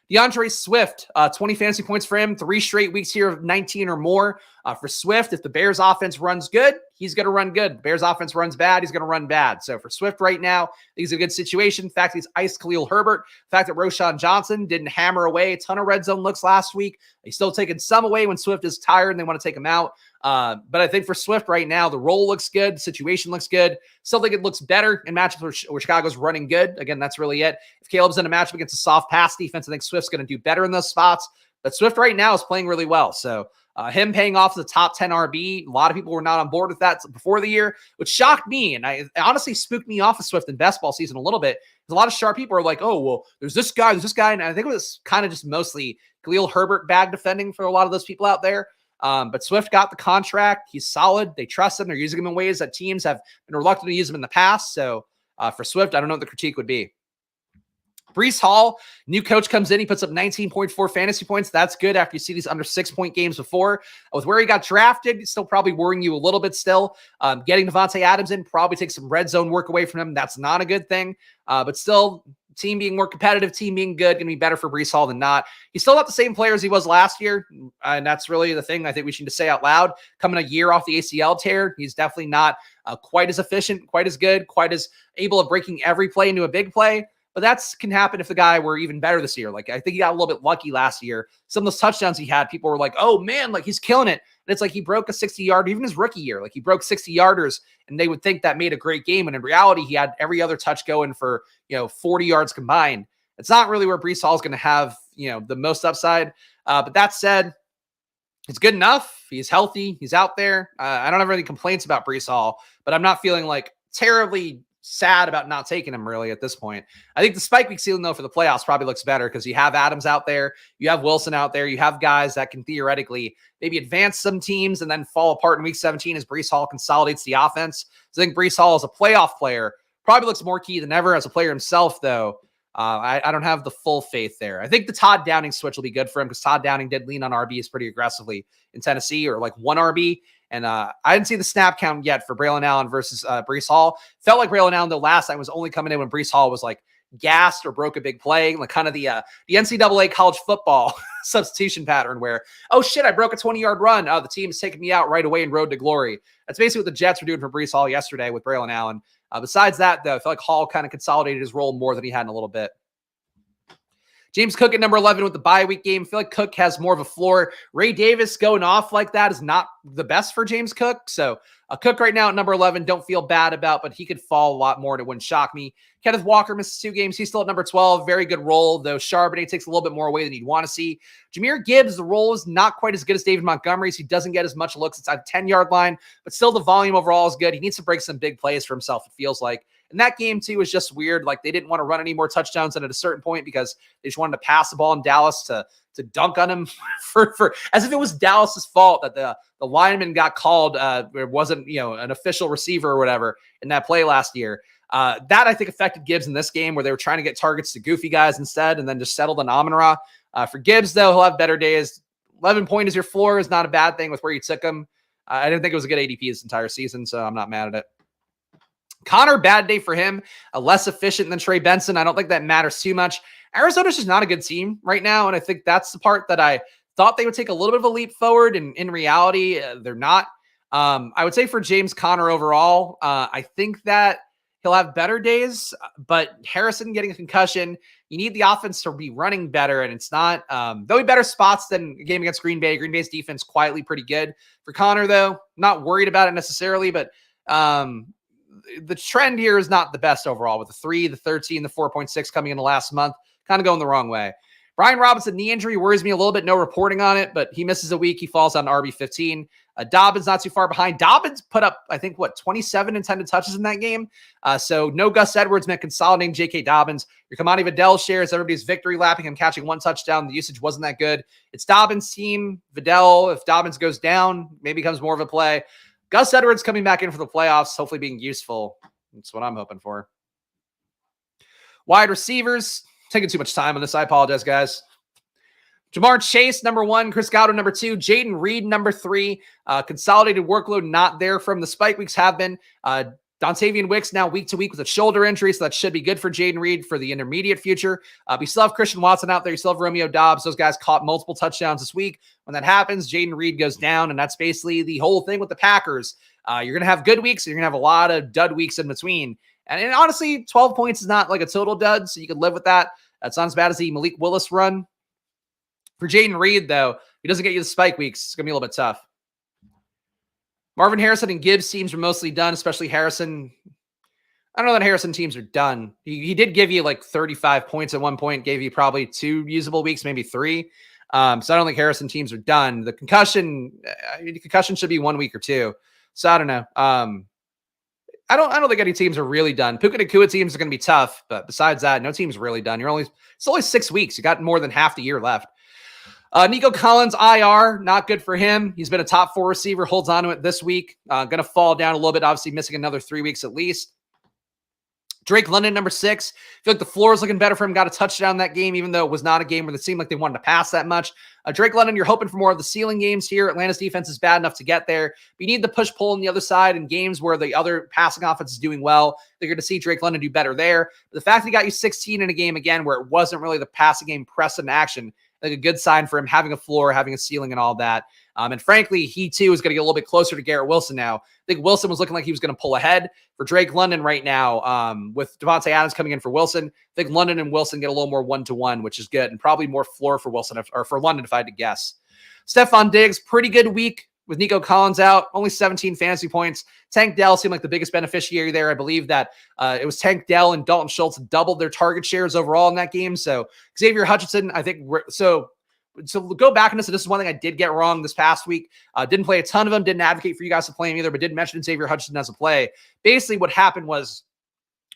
Speaker 1: DeAndre Swift, 20 fantasy points for him, 3 straight weeks here of 19 or more. For Swift, if the Bears offense runs good, he's going to run good. The Bears offense runs bad, he's going to run bad. So for Swift right now, I think he's a good situation. In fact, he's iced Khalil Herbert. The fact that Roshan Johnson didn't hammer away a ton of red zone looks last week. He's still taking some away when Swift is tired and they want to take him out. But I think for Swift right now, the role looks good. The situation looks good. Still think it looks better in matchups where Chicago's running good. Again, that's really it. If Caleb's in a matchup against a soft pass defense, I think Swift's going to do better in those spots. But Swift right now is playing really well. So him paying off the top 10 RB, a lot of people were not on board with that before the year, which shocked me. And it honestly spooked me off of Swift in best ball season a little bit. A lot of sharp people are like, oh, well, there's this guy. And I think it was kind of just mostly Khalil Herbert bag defending for a lot of those people out there. But Swift got the contract. He's solid. They trust him. They're using him in ways that teams have been reluctant to use him in the past. So for Swift, I don't know what the critique would be. Breece Hall, new coach comes in. He puts up 19.4 fantasy points. That's good after you see these under 6-point games before. With where he got drafted, it's still probably worrying you a little bit still. Getting Davante Adams in probably takes some red zone work away from him. That's not a good thing. But still, team being more competitive, team being good, going to be better for Breece Hall than not. He's still not the same player as he was last year, and that's really the thing I think we need to say out loud. Coming a year off the ACL tear, he's definitely not quite as efficient, quite as good, quite as able of breaking every play into a big play. But that can happen if the guy were even better this year. Like, I think he got a little bit lucky last year. Some of those touchdowns he had, people were like, oh, man, like, he's killing it. And it's like he broke a 60-yarder, even his rookie year. Like, he broke 60-yarders, and they would think that made a great game. And in reality, he had every other touch going for, 40 yards combined. It's not really where Breece Hall is going to have, the most upside. But that said, it's good enough. He's healthy. He's out there. I don't have any complaints about Breece Hall, but I'm not feeling like terribly sad about not taking him really at this point. I think the spike week ceiling though for the playoffs probably looks better because you have Adams out there, you have Wilson out there, you have guys that can theoretically maybe advance some teams and then fall apart in week 17 as Breece Hall consolidates the offense. So I think Breece Hall as a playoff player probably looks more key than ever. As a player himself though, I don't have the full faith there. I think the Todd Downing switch will be good for him because Todd Downing did lean on RBs pretty aggressively in Tennessee, or like 1 RB. And I didn't see the snap count yet for Braylon Allen versus Breece Hall. Felt like Braylon Allen, though, last time was only coming in when Breece Hall was like gassed or broke a big play, like kind of the NCAA college football substitution pattern where, oh shit, I broke a 20-yard run. Oh, the team's taking me out right away and road to glory. That's basically what the Jets were doing for Breece Hall yesterday with Braylon Allen. Besides that, though, I feel like Hall kind of consolidated his role more than he had in a little bit. James Cook at number 11 with the bye week game. I feel like Cook has more of a floor. Ray Davis going off like that is not the best for James Cook. So Cook right now at number 11, don't feel bad about, but he could fall a lot more and it wouldn't shock me. Kenneth Walker misses 2 games. He's still at number 12. Very good role, though Charbonnet takes a little bit more away than you'd want to see. Jahmyr Gibbs, the role is not quite as good as David Montgomery's. He doesn't get as much looks inside the 10-yard line, but still the volume overall is good. He needs to break some big plays for himself, it feels like. And that game, too, was just weird. Like, they didn't want to run any more touchdowns at a certain point because they just wanted to pass the ball in Dallas to dunk on him for as if it was Dallas's fault that the lineman got called. It wasn't, an official receiver or whatever in that play last year. That, I think, affected Gibbs in this game where they were trying to get targets to goofy guys instead and then just settled on Amon-Ra. For Gibbs, though, he'll have better days. 11 point is your floor is not a bad thing with where you took him. I didn't think it was a good ADP this entire season, so I'm not mad at it. Connor, bad day for him. Less efficient than Trey Benson. I don't think that matters too much. Arizona's just not a good team right now, and I think that's the part that I thought they would take a little bit of a leap forward, and in reality, they're not. I would say for James Conner overall, I think that he'll have better days, but Harrison getting a concussion, you need the offense to be running better, and it's not. There'll be better spots than a game against Green Bay. Green Bay's defense quietly pretty good. For Conner, though, not worried about it necessarily, but the trend here is not the best overall with the 3, the 13, the 4.6 coming in the last month, kind of going the wrong way. Brian Robinson knee injury worries me a little bit. No reporting on it, but he misses a week. He falls on RB15. Dobbins not too far behind. Dobbins put up, I think, 27 intended touches in that game. So no Gus Edwards meant consolidating J.K. Dobbins. Your Kamani Vidal shares everybody's victory lapping him, catching 1 touchdown. The usage wasn't that good. It's Dobbins' team. Vidal, if Dobbins goes down, maybe becomes more of a play. Gus Edwards coming back in for the playoffs, hopefully being useful. That's what I'm hoping for. Wide receivers. Taking too much time on this. I apologize, guys. Jamar Chase, number 1. Chris Godwin, number 2. Jaden Reed, number 3. Consolidated workload not there from the spike weeks have been. Dontavian Wicks now week to week with a shoulder injury, so that should be good for Jaden Reed for the intermediate future. We still have Christian Watson out there. You still have Romeo Doubs. Those guys caught multiple touchdowns this week. When that happens, Jaden Reed goes down, and that's basically the whole thing with the Packers. You're going to have good weeks, and you're going to have a lot of dud weeks in between. And honestly, 12 points is not like a total dud, so you can live with that. That's not as bad as the Malik Willis run. For Jaden Reed, though, if he doesn't get you the spike weeks, it's going to be a little bit tough. Marvin Harrison and Gibbs teams are mostly done, especially Harrison. I don't know that Harrison teams are done. He did give you like 35 points at one point, gave you probably 2 usable weeks, maybe 3. So I don't think Harrison teams are done. The concussion should be 1 week or 2. So I don't know. I don't think any teams are really done. Puka Nacua teams are going to be tough, but besides that, no team's really done. It's only 6 weeks. You got more than half the year left. Nico Collins, IR, not good for him. He's been a top 4 receiver, holds on to it this week. Going to fall down a little bit, obviously missing another 3 weeks at least. Drake London, number 6. I feel like the floor is looking better for him. Got a touchdown that game, even though it was not a game where it seemed like they wanted to pass that much. Drake London, you're hoping for more of the ceiling games here. Atlanta's defense is bad enough to get there. But you need the push-pull on the other side in games where the other passing offense is doing well. They're going to see Drake London do better there. But the fact that he got you 16 in a game, again, where it wasn't really the passing game press in action, like a good sign for him having a floor, having a ceiling and all that. And frankly, he too is going to get a little bit closer to Garrett Wilson now. I think Wilson was looking like he was going to pull ahead for Drake London right now. With Davante Adams coming in for Wilson, I think London and Wilson get a little more 1-to-1, which is good, and probably more floor for Wilson or for London if I had to guess. Stephon Diggs, pretty good week with Nico Collins out, only 17 fantasy points. Tank Dell seemed like the biggest beneficiary there. I believe that it was Tank Dell and Dalton Schultz doubled their target shares overall in that game. So Xavier Hutchinson, I think so go back into this is one thing I did get wrong this past week. Didn't play a ton of them, didn't advocate for you guys to play him either, but didn't mention Xavier Hutchinson as a play. Basically what happened was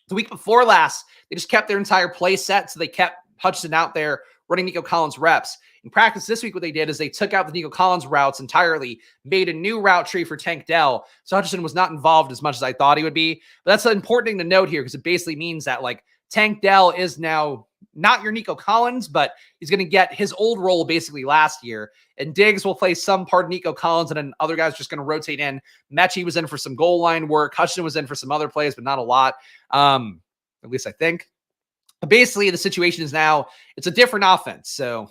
Speaker 1: the week before last, they just kept their entire play set. So they kept Hutchinson out there running Nico Collins reps. In practice this week, what they did is they took out the Nico Collins routes entirely, made a new route tree for Tank Dell. So Hutchinson was not involved as much as I thought he would be. But that's an important thing to note here because it basically means that like Tank Dell is now not your Nico Collins, but he's going to get his old role basically last year. And Diggs will play some part of Nico Collins, and then other guys are just going to rotate in. Mechie was in for some goal line work. Hutchinson was in for some other plays, but not a lot. At least I think. Basically, the situation is now it's a different offense. So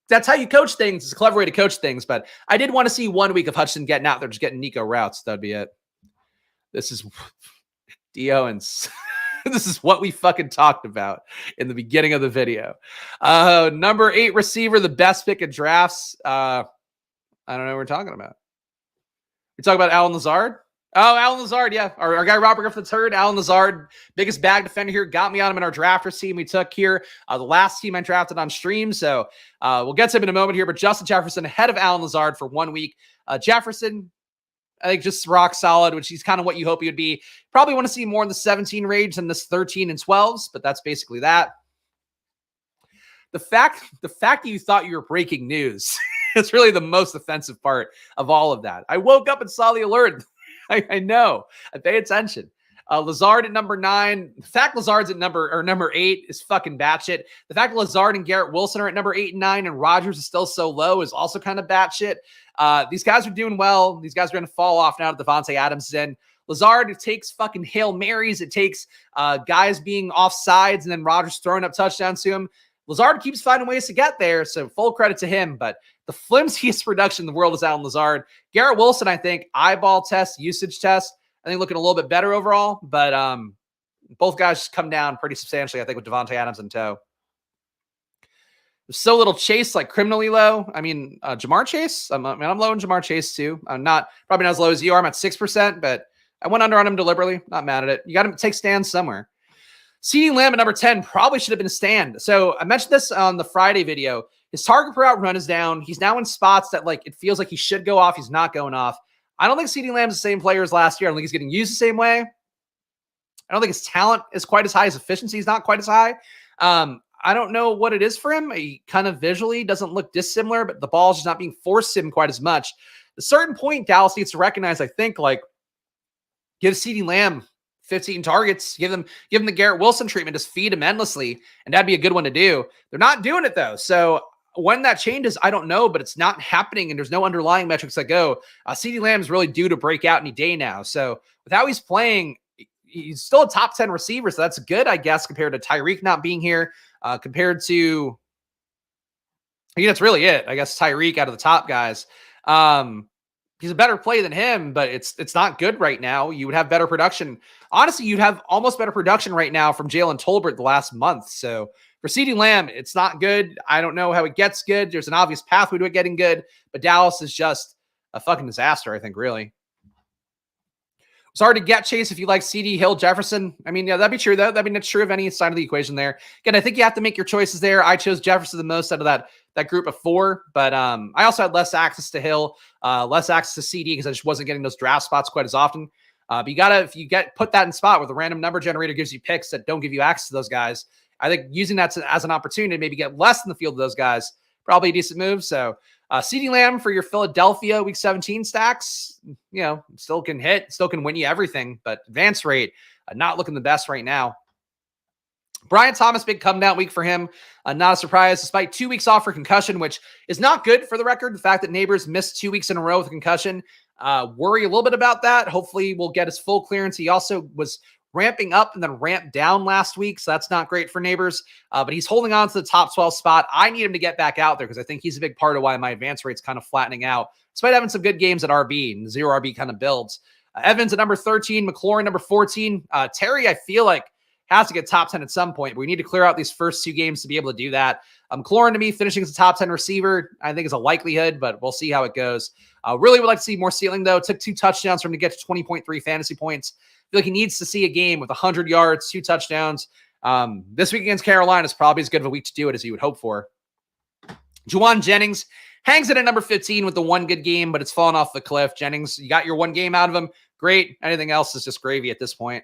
Speaker 1: that's how you coach things. It's a clever way to coach things. But I did want to see 1 week of Hutchinson getting out there, just getting Nico routes. That'd be it. This is Dio and this is what we fucking talked about in the beginning of the video. Number 8 receiver, the best pick in drafts. I don't know what we're talking about. We're talking about Allen Lazard. Oh, Allen Lazard, yeah. Our guy Robert Griffith's hurt. Allen Lazard, biggest bag defender here. Got me on him in our drafters team we took here. The last team I drafted on stream. So we'll get to him in a moment here. But Justin Jefferson ahead of Allen Lazard for 1 week. Jefferson, I think just rock solid, which is kind of what you hope he would be. Probably want to see more in the 17 range than this 13 and 12s, but that's basically that. The fact that you thought you were breaking news is really the most offensive part of all of that. I woke up and saw the alert. I know. I pay attention. Lazard at number 9. The fact Lazard's at number 8 is fucking batshit. The fact Lazard and Garrett Wilson are at number 8 and 9 and Rodgers is still so low is also kind of batshit. These guys are doing well. These guys are going to fall off now that Davante Adams is in. Lazard, it takes fucking Hail Marys. It takes guys being offsides and then Rodgers throwing up touchdowns to him. Lazard keeps finding ways to get there, so full credit to him. But the flimsiest production in the world is Allen Lazard. Garrett Wilson, I think, eyeball test, usage test, I think looking a little bit better overall. But both guys just come down pretty substantially, I think, with Davante Adams in tow. There's so little Chase, like criminally low. I mean, Jamar Chase, I'm low on Jamar Chase too. I'm probably not as low as you are. I'm at 6%, but I went under on him deliberately. Not mad at it. You got to take stands somewhere. CeeDee Lamb at number 10 probably should have been a stand. So I mentioned this on the Friday video. His target per out run is down. He's now in spots that like it feels like he should go off. He's not going off. I don't think CeeDee Lamb's the same player as last year. I don't think he's getting used the same way. I don't think his talent is quite as high. His efficiency is not quite as high. I don't know what it is for him. He kind of visually doesn't look dissimilar, but the ball's just not being forced to him quite as much. At a certain point, Dallas needs to recognize, I think, like, give CeeDee Lamb 15 targets, give him the Garrett Wilson treatment, just feed him endlessly, and that'd be a good one to do. They're not doing it, though. So when that changes, I don't know, but it's not happening, and there's no underlying metrics that go. CeeDee Lamb is really due to break out any day now. So with how he's playing, he's still a top 10 receiver, so that's good, I guess, compared to Tyreek not being here, compared to, I think that's really it. I guess Tyreek out of the top guys. He's a better play than him, but it's not good right now. You would have better production. Honestly, you'd have almost better production right now from Jalen Tolbert the last month. So for CeeDee Lamb, it's not good. I don't know how it gets good. There's an obvious pathway to it getting good, but Dallas is just a fucking disaster, I think, really. It's hard to get, Chase, if you like CD, Hill, Jefferson. I mean, yeah, that'd be true, though. That'd be not true of any side of the equation there. Again, I think you have to make your choices there. I chose Jefferson the most out of that group of 4, but I also had less access to Hill, less access to CD because I just wasn't getting those draft spots quite as often. But you gotta, if you put that in spot where the random number generator gives you picks that don't give you access to those guys, I think using that as an opportunity to maybe get less in the field of those guys, probably a decent move. So CeeDee Lamb for your Philadelphia Week 17 stacks, you know, still can hit, still can win you everything, but advance rate, not looking the best right now. Brian Thomas, big come down week for him. Not a surprise, despite 2 weeks off for concussion, which is not good for the record. The fact that Neighbors missed 2 weeks in a row with a concussion, worry a little bit about that. Hopefully we'll get his full clearance. He also was ramping up and then ramped down last week, so that's not great for Neighbors. But he's holding on to the top 12 spot. I need him to get back out there because I think he's a big part of why my advance rate's kind of flattening out, despite having some good games at RB and 0 RB kind of builds. Evans at number 13, McLaurin number 14. Terry, I feel like, has to get top 10 at some point, but we need to clear out these first 2 games to be able to do that. McLaurin, to me, finishing as a top 10 receiver, I think is a likelihood, but we'll see how it goes. Really would like to see more ceiling, though. It took 2 touchdowns for him to get to 20.3 fantasy points. I feel like he needs to see a game with 100 yards, 2 touchdowns. This week against Carolina is probably as good of a week to do it as you would hope for. Juwan Jennings hangs it at number 15 with the 1 good game, but it's fallen off the cliff. Jennings, you got your 1 game out of him. Great. Anything else is just gravy at this point.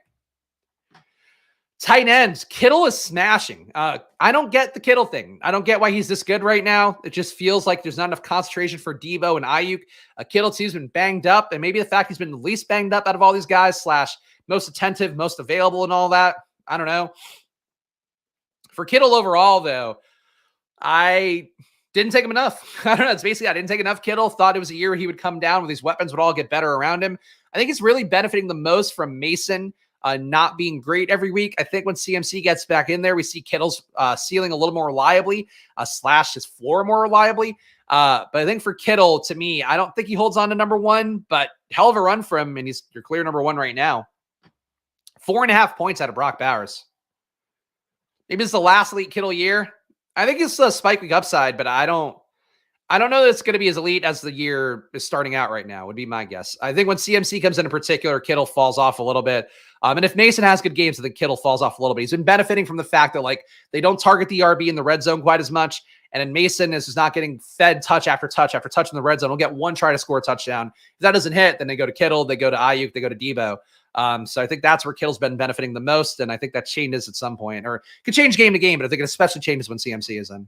Speaker 1: Tight ends, Kittle is smashing. I don't get the Kittle thing. I don't get why he's this good right now. It just feels like there's not enough concentration for Debo and Ayuk. Kittle too has been banged up, and maybe the fact he's been the least banged up out of all these guys, / most attentive, most available and all that. I don't know. For Kittle overall, though, I didn't take him enough. I don't know. It's basically I didn't take enough Kittle. Thought it was a year where he would come down where these weapons would all get better around him. I think it's really benefiting the most from Mason, not being great every week. I think when CMC gets back in there, we see Kittle's ceiling a little more reliably, slash his floor more reliably. But I think for Kittle, to me, I don't think he holds on to number one, but hell of a run for him, and he's your clear number one right now. 4.5 points out of Brock Bowers. Maybe it's the last elite Kittle year. I think it's a spike week upside, but I don't know that it's going to be as elite as the year is starting out right now, would be my guess. I think when CMC comes in particular, Kittle falls off a little bit. And if Mason has good games, I think Kittle falls off a little bit. He's been benefiting from the fact that like they don't target the RB in the red zone quite as much. And then Mason is just not getting fed touch after touch after touch in the red zone. He'll get one try to score a touchdown. If that doesn't hit, then they go to Kittle, they go to Ayuk, they go to Debo. So I think that's where Kittle's been benefiting the most. And I think that changes at some point, or could change game to game, but I think it especially changes when CMC is in.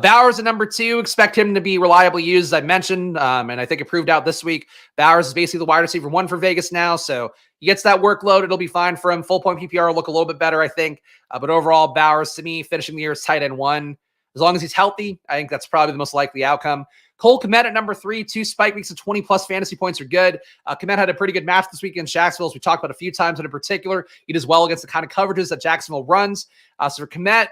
Speaker 1: Bowers at number 2, expect him to be reliably used, as I mentioned, and I think it proved out this week. Bowers is basically the wide receiver 1 for Vegas now, so he gets that workload. It'll be fine for him. Full point PPR will look a little bit better, I think. But overall, Bowers, to me, finishing the year as tight end 1. As long as he's healthy, I think that's probably the most likely outcome. Cole Kmet at number 3, 2 spike weeks of 20-plus fantasy points are good. Kmet had a pretty good match this week in Jacksonville, as we talked about a few times, and in particular, he does well against the kind of coverages that Jacksonville runs. So for Kmet,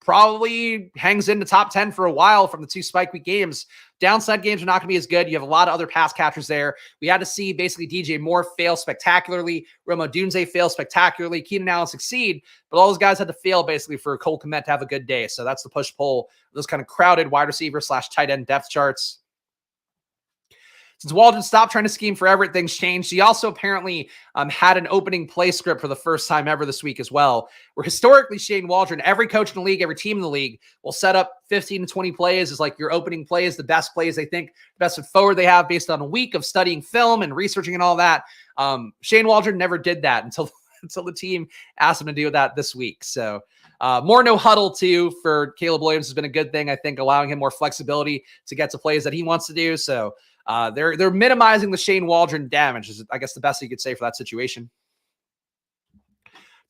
Speaker 1: probably hangs in the top 10 for a while from the 2 spike week games. Downside games are not going to be as good. You have a lot of other pass catchers there. We had to see basically DJ Moore fail spectacularly, Rome Odunze fail spectacularly, Keenan Allen succeed, but all those guys had to fail basically for Cole Kmet to have a good day. So that's the push-pull, those kind of crowded wide receiver / tight end depth charts. Since Waldron stopped trying to scheme for Everett, things changed. He also apparently had an opening play script for the first time ever this week as well, where historically Shane Waldron, every coach in the league, every team in the league will set up 15 to 20 plays as like your opening plays, the best plays they think, the best foot forward they have based on a week of studying film and researching and all that. Shane Waldron never did that until the team asked him to do that this week. So more no huddle too for Caleb Williams has been a good thing, I think, allowing him more flexibility to get to plays that he wants to do. So they're minimizing the Shane Waldron damage, is I guess the best you could say for that situation.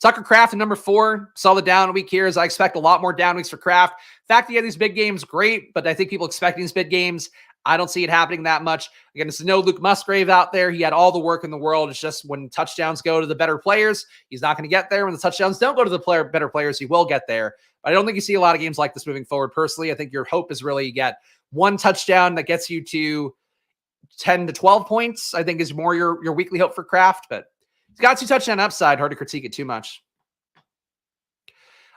Speaker 1: Tucker Kraft at number 4, saw the down week here, as I expect a lot more down weeks for Kraft. The fact that he had these big games, great, but I think people expecting these big games, I don't see it happening that much. Again, it's no Luke Musgrave out there. He had all the work in the world. It's just when touchdowns go to the better players, he's not going to get there. When the touchdowns don't go to the better players, he will get there. But I don't think you see a lot of games like this moving forward. Personally, I think your hope is really you get one touchdown that gets you to 10 to 12 points, I think is more your weekly hope for Kraft, but he's got 2 touchdown upside. Hard to critique it too much.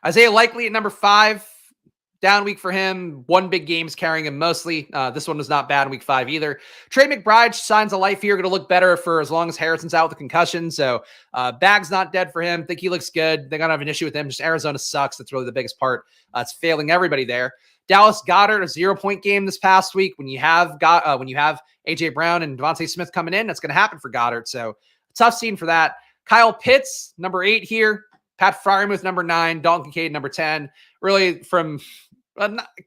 Speaker 1: Isaiah Likely at number 5, down week for him. 1 big game's carrying him mostly. This one was not bad in week 5 either. Trey McBride, signs of life here, going to look better for as long as Harrison's out with the concussion. So Bag's not dead for him. Think he looks good. They're going to have an issue with him. Just Arizona sucks. That's really the biggest part. It's failing everybody there. Dallas Goedert, a 0-point game this past week. When you have AJ Brown and Devontae Smith coming in, that's going to happen for Goddard. So tough scene for that. Kyle Pitts, number 8 here. Pat Freiermuth, number 9. Dalton Kincaid, number 10. Really from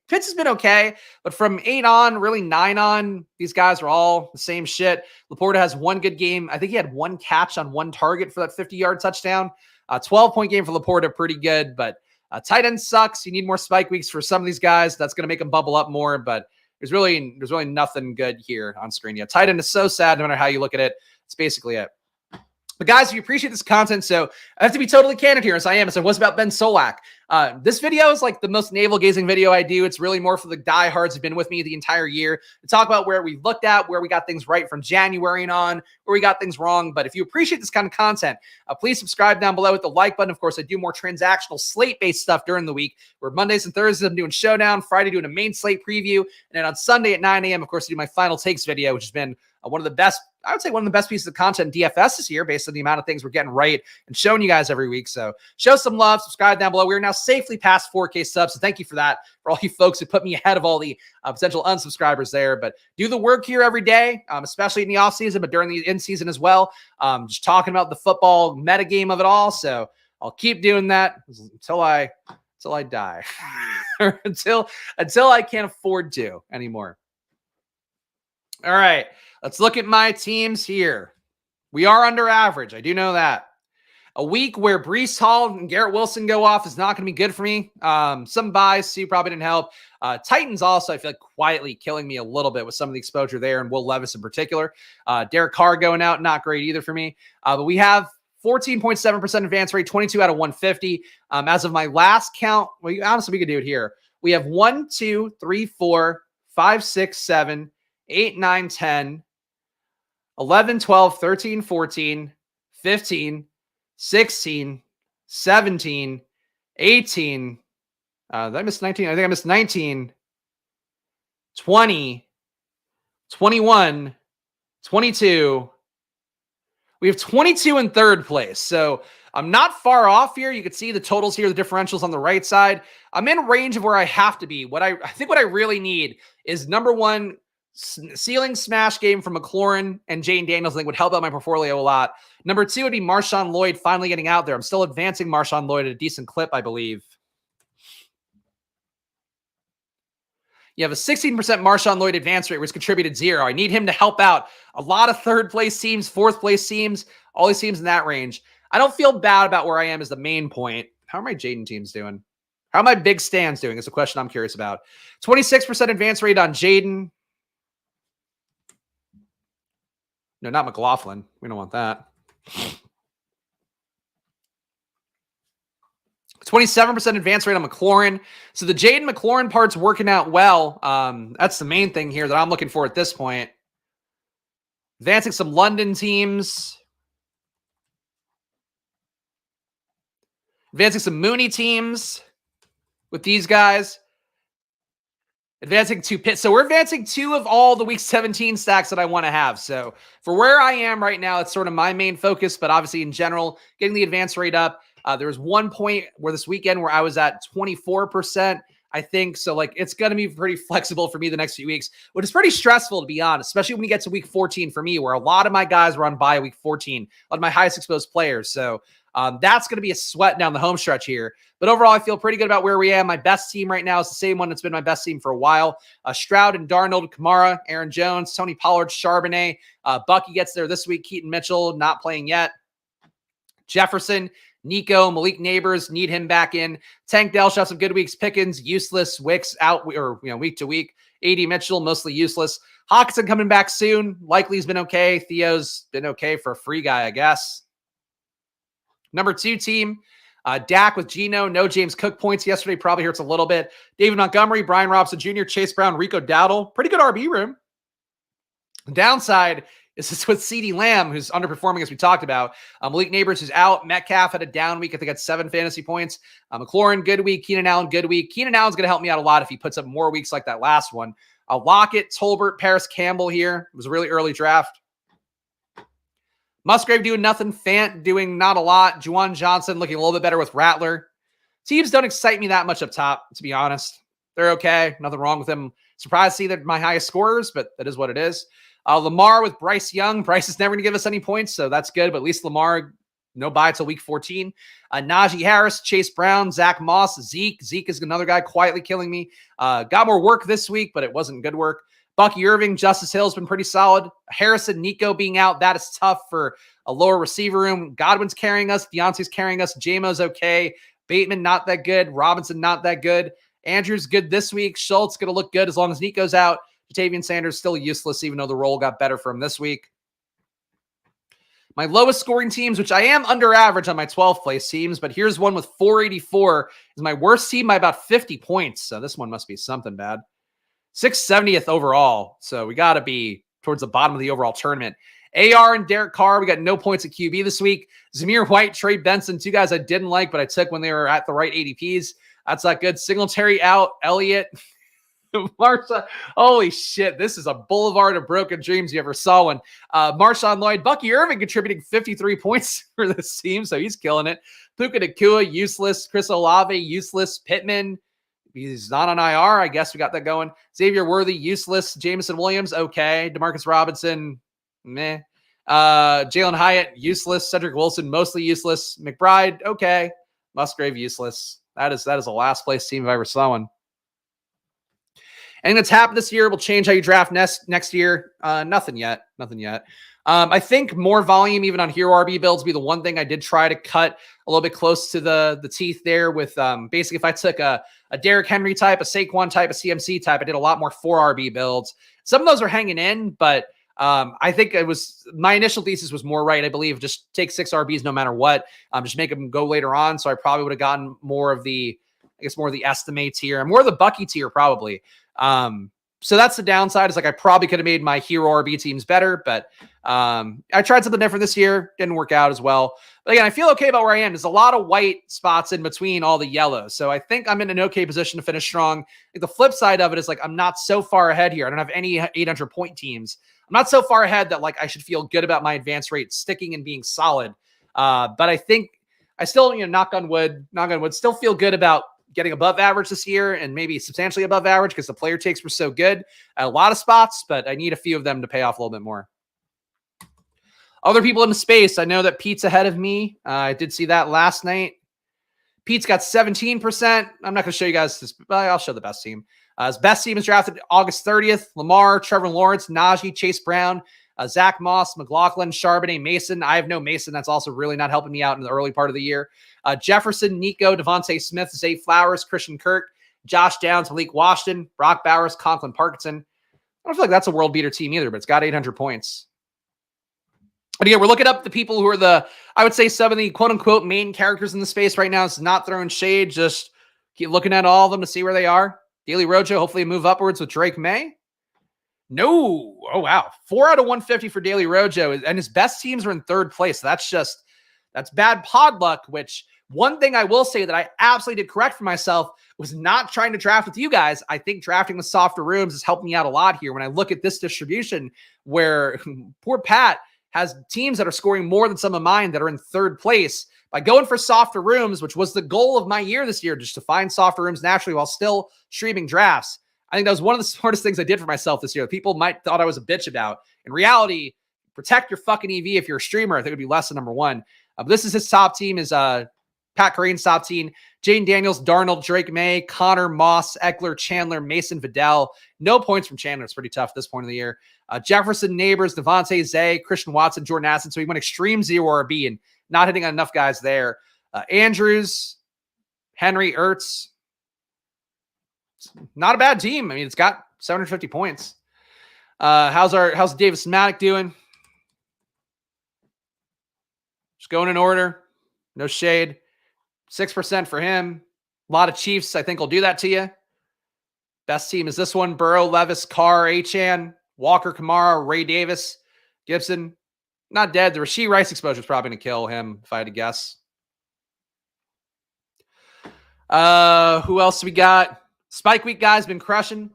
Speaker 1: Pitts has been okay, but from 8 on, really 9 on, these guys are all the same shit. Laporta has 1 good game. I think he had 1 catch on 1 target for that 50-yard touchdown. 12-point game for Laporta, pretty good, but tight end sucks. You need more spike weeks for some of these guys. That's going to make them bubble up more, but there's really nothing good here on screen yet. Tight end is so sad no matter how you look at it. It's basically it. But guys, if you appreciate this content, so I have to be totally candid here, as I am. As I was about Ben Solak. This video is like the most navel-gazing video I do. It's really more for the diehards who've been with me the entire year to talk about where we looked at, where we got things right from January and on, where we got things wrong. But if you appreciate this kind of content, please subscribe down below with the like button. Of course, I do more transactional slate-based stuff during the week, where Mondays and Thursdays I'm doing Showdown, Friday doing a main slate preview, and then on Sunday at 9 a.m., of course, I do my Final Takes video, which has been one of the best, I would say one of the best pieces of content in DFS this year based on the amount of things we're getting right and showing you guys every week. So show some love, subscribe down below. We're now safely past 4K subs. So thank you for that, for all you folks who put me ahead of all the potential unsubscribers there. But do the work here every day, especially in the off season, but during the in season as well. Just talking about the football meta game of it all. So I'll keep doing that until I die, or until I can't afford to anymore. All right, let's look at my teams here. We are under average. I do know that. A week where Breece Hall and Garrett Wilson go off is not going to be good for me. Some buys, too, probably didn't help. Titans also, I feel like, quietly killing me a little bit with some of the exposure there, and Will Levis in particular. Derek Carr going out, not great either for me. But we have 14.7% advance rate, 22 out of 150. As of my last count, well, honestly, we could do it here. We have 1, 2, 3, 4, 5, 6, 7, 8, 9, 10, 11, 12, 13, 14, 15, 16, 17, 18. Did I miss 19? I think I missed 19, 20, 21, 22. We have 22 in third place. So I'm not far off here. You can see the totals here, the differentials on the right side. I'm in range of where I have to be. I think what I really need is number one, ceiling smash game from McLaurin and Jane Daniels. I think would help out my portfolio a lot. Number two would be Marshawn Lloyd finally getting out there. I'm still advancing Marshawn Lloyd at a decent clip, I believe. You have a 16% Marshawn Lloyd advance rate, which contributed 0. I need him to help out a lot of third place teams, fourth place teams, all these teams in that range. I don't feel bad about where I am is the main point. How are my Jaden teams doing? How are my big stands doing is the question I'm curious about. 26% advance rate on Jaden. No, not McLaughlin. We don't want that. 27% advance rate on McLaurin. So the Jaden McLaurin part's working out well. That's the main thing here that I'm looking for at this point. Advancing some London teams. Advancing some Mooney teams with these guys. Advancing 2 pits. So we're advancing 2 of all the week 17 stacks that I want to have. So for where I am right now, it's sort of my main focus, but obviously in general, getting the advance rate up. There was one point where this weekend where I was at 24%, I think. So like, it's going to be pretty flexible for me the next few weeks, which is pretty stressful to be honest, especially when we get to week 14 for me, where a lot of my guys were on bye week 14, a lot of my highest exposed players. So that's going to be a sweat down the home stretch here. But overall, I feel pretty good about where we are. My best team right now is the same one that's been my best team for a while. Stroud and Darnold, Kamara, Aaron Jones, Tony Pollard, Charbonnet. Bucky gets there this week. Keaton Mitchell not playing yet. Jefferson, Nico, Malik Neighbors, need him back in. Tank Dell should have some good weeks. Pickens, useless. Wicks out week to week. AD Mitchell, mostly useless. Hawkinson coming back soon. Likely has been okay. Theo's been okay for a free guy, I guess. Number 2 team, Dak with Geno. No James Cook points yesterday. Probably hurts a little bit. David Montgomery, Brian Robinson Jr., Chase Brown, Rico Dowdle. Pretty good RB room. The downside is this with CeeDee Lamb, who's underperforming as we talked about. Malik Neighbors is out. Metcalf had a down week. I think got 7 fantasy points. McLaurin, good week. Keenan Allen, good week. Keenan Allen's going to help me out a lot if he puts up more weeks like that last one. Lockett, Tolbert, Paris Campbell here. It was a really early draft. Musgrave doing nothing. Fant doing not a lot. Juwan Johnson looking a little bit better with Rattler. Teams don't excite me that much up top, to be honest. They're okay. Nothing wrong with them. Surprised to see that my highest scorers, but that is what it is. Lamar with Bryce Young. Bryce is never going to give us any points, so that's good. But at least Lamar, no bye till week 14. Najee Harris, Chase Brown, Zach Moss, Zeke. Zeke is another guy quietly killing me. Got more work this week, but it wasn't good work. Bucky Irving, Justice Hill's been pretty solid. Harrison, Nico being out, that is tough for a lower receiver room. Godwin's carrying us. Deontay's carrying us. Jamo's okay. Bateman, not that good. Robinson, not that good. Andrews, good this week. Schultz, going to look good as long as Nico's out. Jatavian Sanders, still useless, even though the role got better for him this week. My lowest scoring teams, which I am under average on my 12th place teams, but here's one with 484, is my worst team by about 50 points. So this one must be something bad. 670th overall. So we got to be towards the bottom of the overall tournament. AR and Derek Carr, we got no points at QB this week. Zamir White, Trey Benson, 2 guys I didn't like, but I took when they were at the right ADPs. That's not good. Singletary out. Elliott. Marshawn. Holy shit. This is a boulevard of broken dreams. You ever saw one. Marshawn Lloyd. Bucky Irving contributing 53 points for this team, so he's killing it. Puka Nacua, useless. Chris Olave, useless. Pittman. He's not on IR. I guess we got that going. Xavier Worthy, useless. Jameson Williams, okay. Demarcus Robinson, meh. Jalen Hyatt, useless. Cedric Wilson, mostly useless. McBride, okay. Musgrave, useless. That is a last place team if I ever saw one. Anything that's happened this year will change how you draft next year. Nothing yet. Nothing yet. I think more volume, even on hero RB builds, be the one thing I did try to cut a little bit close to the teeth there with basically if I took a Derrick Henry type, a Saquon type, a CMC type, I did a lot more 4 RB builds. Some of those are hanging in, but I think it was my initial thesis was more right. I believe just take 6 RBs no matter what, just make them go later on. So I probably would have gotten more of the, I guess more of the estimates here, more of the Bucky tier probably. So that's the downside. Is like I probably could have made my hero RB teams better, but I tried something different this year. Didn't work out as well. But again, I feel okay about where I am. There's a lot of white spots in between all the yellows. So I think I'm in an okay position to finish strong. The flip side of it is like I'm not so far ahead here. I don't have any 800-point teams. I'm not so far ahead that like I should feel good about my advance rate sticking and being solid. But I think I still, knock on wood, still feel good about getting above average this year and maybe substantially above average because the player takes were so good at a lot of spots, but I need a few of them to pay off a little bit more. Other people in the space, I know that Pete's ahead of me. I did see that last night. Pete's got 17%. I'm not going to show you guys this, but I'll show the best team. His best team is drafted August 30th. Lamar, Trevor Lawrence, Najee, Chase Brown, Zach Moss, McLaughlin, Charbonnet, Mason. I have no Mason. That's also really not helping me out in the early part of the year. Jefferson, Nico, Devontae Smith, Zay Flowers, Christian Kirk, Josh Downs, Malik Washington, Brock Bowers, Conklin Parkinson. I don't feel like that's a world beater team either, but it's got 800 points. But again, we're looking up the people who are I would say some of the quote unquote main characters in the space right now. It's not throwing shade. Just keep looking at all of them to see where they are. Daily Rojo, hopefully move upwards with Drake May. No. Oh, wow. 4 out of 150 for Daily Rojo. And his best teams are in third place. So that's bad pod luck, which one thing I will say that I absolutely did correct for myself was not trying to draft with you guys. I think drafting with softer rooms has helped me out a lot here. When I look at this distribution where poor Pat has teams that are scoring more than some of mine that are in third place by going for softer rooms, which was the goal of my year this year, just to find softer rooms naturally while still streaming drafts. I think that was one of the smartest things I did for myself this year. People might thought I was a bitch about. In reality, protect your fucking EV if you're a streamer. I think it would be less than number one. But this is his top team is Pat Corain's top team. Jane Daniels, Darnold, Drake May, Connor, Moss, Eckler, Chandler, Mason, Vidal. No points from Chandler. It's pretty tough at this point of the year. Jefferson, Neighbors, Devontae, Zay, Christian Watson, Jordan Addison. So he went extreme 0 RB and not hitting on enough guys there. Andrews, Henry, Ertz. Not a bad team. I mean, it's got 750 points. How's Davis Maddock doing? Just going in order. No shade. 6% for him. A lot of Chiefs, I think, will do that to you. Best team is this one. Burrow, Levis, Carr, Achane, Walker, Kamara, Ray Davis, Gibson. Not dead. The Rashee Rice exposure is probably going to kill him, if I had to guess. Who else we got? Spike Week guys been crushing.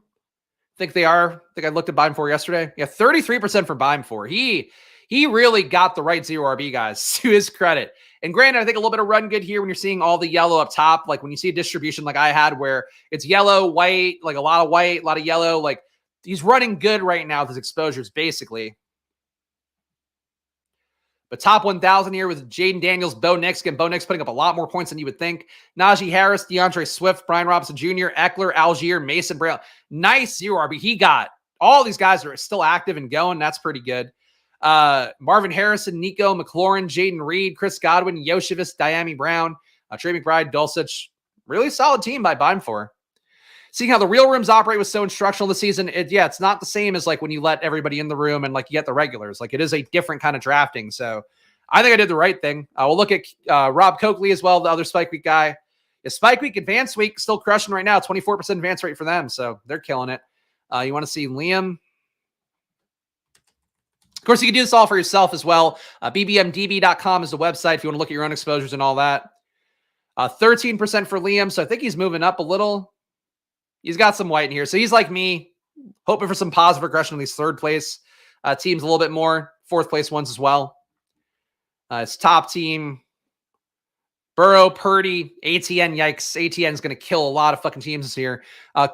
Speaker 1: Think they are. I think I looked at Bime 4 yesterday. Yeah, 33% for Bime 4. He really got the right 0 RB guys, to his credit. And granted, I think a little bit of run good here when you're seeing all the yellow up top. Like when you see a distribution like I had where it's yellow, white, like a lot of white, a lot of yellow. Like he's running good right now with his exposures, basically. But top 1,000 here with Jaden Daniels, Bo Nix. Again, Bo Nix putting up a lot more points than you would think. Najee Harris, DeAndre Swift, Brian Robinson Jr., Eckler, Algier, Mason Brown. Nice 0 RB. He got all these guys are still active and going. That's pretty good. Marvin Harrison, Nico, McLaurin, Jaden Reed, Chris Godwin, Yoshivas, Diami Brown, Trey McBride, Dulcich. Really solid team by Bime 4. Seeing how the real rooms operate was so instructional this season. It's not the same as like when you let everybody in the room and like you get the regulars. Like it is a different kind of drafting. So I think I did the right thing. We'll look at Rob Coakley as well, the other Spike Week guy. Yeah, Spike Week, Advanced Week, still crushing right now. 24% advance rate for them. So they're killing it. You want to see Liam? Of course, you can do this all for yourself as well. BBMDB.com is the website if you want to look at your own exposures and all that. 13% for Liam. So I think he's moving up a little. He's got some white in here. So he's like me, hoping for some positive regression in these third place teams a little bit more. Fourth place ones as well. His top team, Burrow, Purdy, ATN. Yikes. ATN's going to kill a lot of fucking teams this year.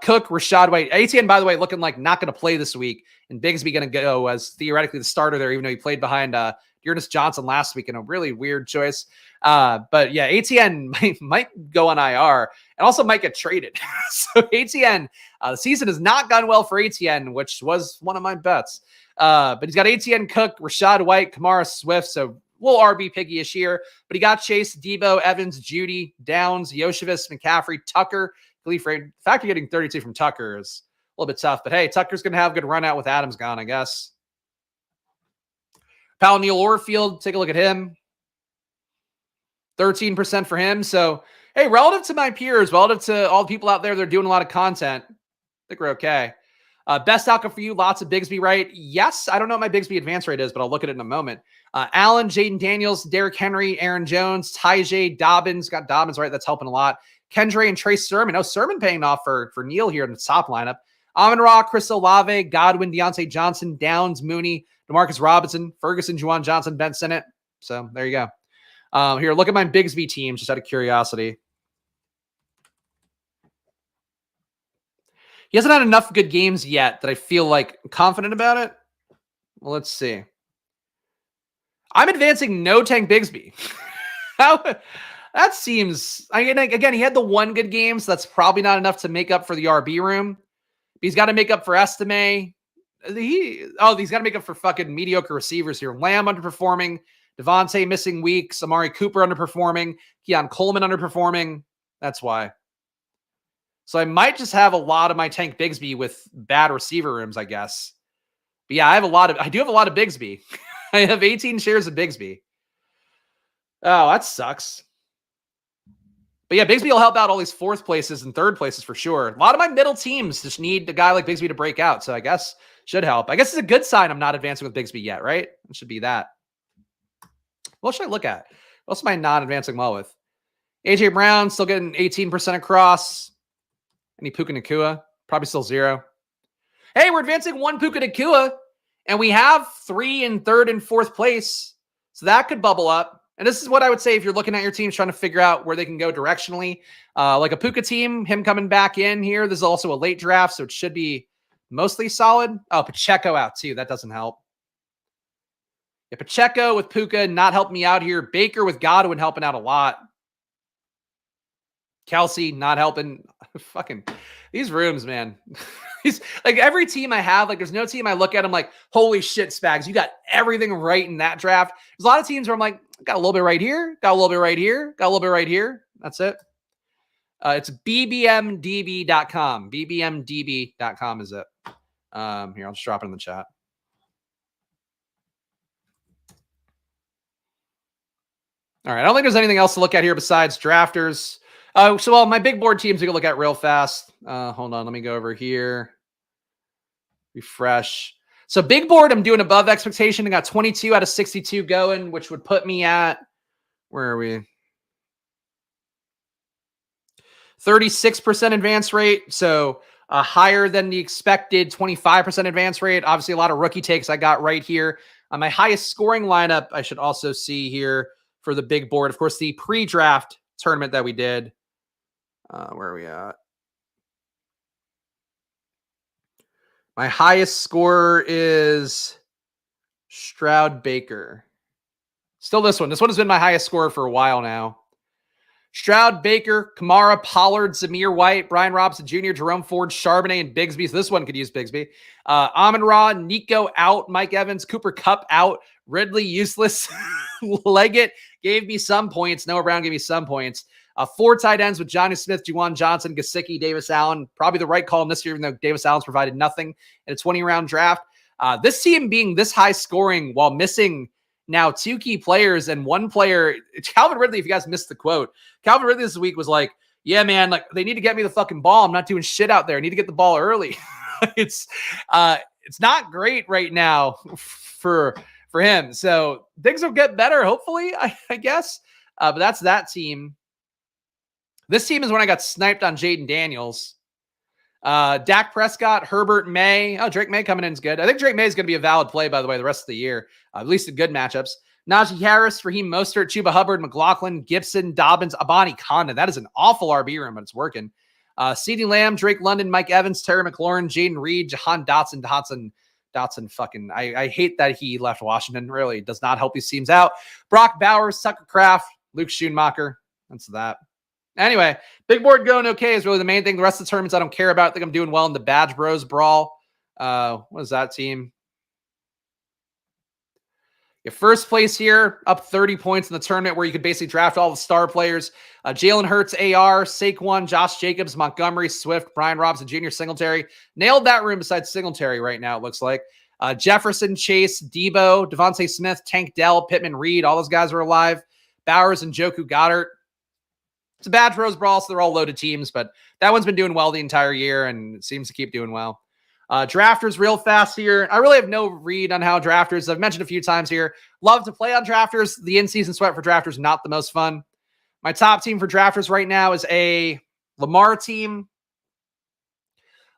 Speaker 1: Cook, Rashad White. ATN, by the way, looking like not going to play this week. And Bigsby going to go as theoretically the starter there, even though he played behind Dearness Johnson last week in a really weird choice. But yeah, ATN might go on IR and also might get traded. So ATN, the season has not gone well for ATN, which was one of my bets. But he's got ATN, Cook, Rashad White, Kamara, Swift. So little RB picky-ish here. But he got Chase, Debo, Evans, Judy, Downs, Yoshevich, McCaffrey, Tucker. The fact of getting 32 from Tucker is a little bit tough. But hey, Tucker's going to have a good run out with Adams gone, I guess. Pal Neil Orfield, take a look at him. 13% for him. So, hey, relative to my peers, relative to all the people out there that are doing a lot of content, I think we're okay. Best outcome for you, lots of Bigsby, right? Yes, I don't know what my Bigsby advance rate is, but I'll look at it in a moment. Allen, Jaden Daniels, Derrick Henry, Aaron Jones, Tyjae, Dobbins. Got Dobbins, right? That's helping a lot. Kendra and Trey Sermon. Oh, Sermon paying off for Neil here in the top lineup. Amon-Ra, Chris Olave, Godwin, Deontay Johnson, Downs, Mooney, DeMarcus Robinson, Ferguson, Juwan Johnson, Ben Sinnott. So there you go. Here, look at my Bigsby team, just out of curiosity. He hasn't had enough good games yet that I feel like confident about it. Well, let's see. I'm advancing no Tank Bigsby. How? That seems... Again, he had the one good game, so that's probably not enough to make up for the RB room. He's got to make up for Estime. He's got to make up for fucking mediocre receivers here. Lamb underperforming. Davante missing weeks. Amari Cooper underperforming. Keon Coleman underperforming. That's why. So I might just have a lot of my Tank Bigsby with bad receiver rooms, I guess. But yeah, I do have a lot of Bigsby. I have 18 shares of Bigsby. Oh, that sucks. But yeah, Bigsby will help out all these fourth places and third places for sure. A lot of my middle teams just need a guy like Bigsby to break out. So I guess should help. I guess it's a good sign I'm not advancing with Bigsby yet, right? It should be that. What should I look at? What else am I not advancing well with? AJ Brown still getting 18% across. Any Puka Nacua? Probably still 0. Hey, we're advancing 1 Puka Nacua, and we have 3 in third and fourth place. So that could bubble up. And this is what I would say if you're looking at your team trying to figure out where they can go directionally. Like a Puka team, him coming back in here. This is also a late draft, so it should be mostly solid. Oh, Pacheco out too. That doesn't help. Yeah, Pacheco with Puka not helping me out here. Baker with Godwin helping out a lot. Kelsey not helping. Fucking these rooms, man. He's like every team I have, like there's no team I look at, I'm like, holy shit, Spags, you got everything right in that draft. There's a lot of teams where I'm like, got a little bit right here, got a little bit right here, got a little bit right here. That's it. It's bbmdb.com. bbmdb.com is it. Here, I'll just drop it in the chat. All right, I don't think there's anything else to look at here besides drafters. So my big board teams we can look at real fast. Hold on, let me go over here. Refresh. So big board, I'm doing above expectation. I got 22 out of 62 going, which would put me at, where are we? 36% advance rate. So higher than the expected 25% advance rate. Obviously, a lot of rookie takes I got right here. My highest scoring lineup, I should also see here for the big board. Of course, the pre-draft tournament that we did. Where are we at? My highest scorer is Stroud Baker. Still this one. This one has been my highest scorer for a while now. Stroud, Baker, Kamara, Pollard, Zamir White, Brian Robinson Jr., Jerome Ford, Charbonnet, and Bigsby. So this one could use Bigsby. Amon-Ra, Nico out, Mike Evans, Cooper Kupp out, Ridley useless, Leggett gave me some points. Noah Brown gave me some points. 4 tight ends with Johnny Smith, Juwan Johnson, Gesicki, Davis Allen. Probably the right call in this year, even though Davis Allen's provided nothing in a 20-round draft. This team being this high scoring while missing now 2 key players and 1 player, Calvin Ridley, if you guys missed the quote, Calvin Ridley this week was like, yeah, man, like they need to get me the fucking ball. I'm not doing shit out there. I need to get the ball early. It's not great right now for him. So things will get better, hopefully, I guess. But that's that team. This team is when I got sniped on Jaden Daniels. Dak Prescott, Herbert, May. Oh, Drake May coming in is good. I think Drake May is going to be a valid play, by the way, the rest of the year. At least in good matchups. Najee Harris, Raheem Mostert, Chuba Hubbard, McLaughlin, Gibson, Dobbins, Abani Condon. That is an awful RB room, but it's working. CeeDee Lamb, Drake London, Mike Evans, Terry McLaurin, Jaden Reed, Jahan Dotson, Dotson fucking, I hate that he left Washington. Really does not help these teams out. Brock Bowers, Tucker Kraft, Luke Schoonmacher. That's that. Anyway, big board going okay is really the main thing. The rest of the tournaments I don't care about. I think I'm doing well in the Badge Bros Brawl. What is that team? Your first place here, up 30 points in the tournament where you could basically draft all the star players. Jalen Hurts, AR, Saquon, Josh Jacobs, Montgomery, Swift, Brian Robinson Jr., Singletary. Nailed that room besides Singletary right now, it looks like. Jefferson, Chase, Debo, Devontae Smith, Tank Dell, Pittman, Reed. All those guys are alive. Bowers and Joku Goddard. It's a Badge Bros Brawl, so they're all loaded teams, but that one's been doing well the entire year and it seems to keep doing well. Drafters real fast here. I really have no read on how drafters, I've mentioned a few times here, love to play on drafters. The in-season sweat for drafters, not the most fun. My top team for drafters right now is a Lamar team.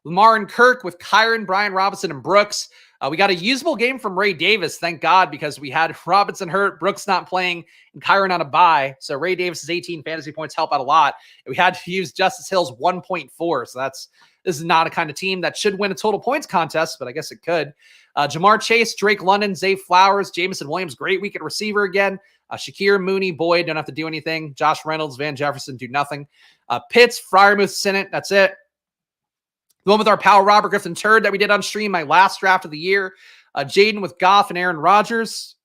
Speaker 1: Lamar and Kirk with Kyron, Brian Robinson, and Brooks. We got a usable game from Ray Davis, thank God, because we had Robinson hurt, Brooks not playing, and Kyron on a bye. So Ray Davis's 18 fantasy points help out a lot. And we had to use Justice Hill's 1.4. So this is not a kind of team that should win a total points contest, but I guess it could. Jamar Chase, Drake London, Zay Flowers, Jameson Williams, great week at receiver again. Shakir, Mooney, Boyd, don't have to do anything. Josh Reynolds, Van Jefferson, do nothing. Pitts, Freiermuth, Sinnott, that's it. The one with our pal Robert Griffin Turd that we did on stream, my last draft of the year. Jaden with Goff and Aaron Rodgers.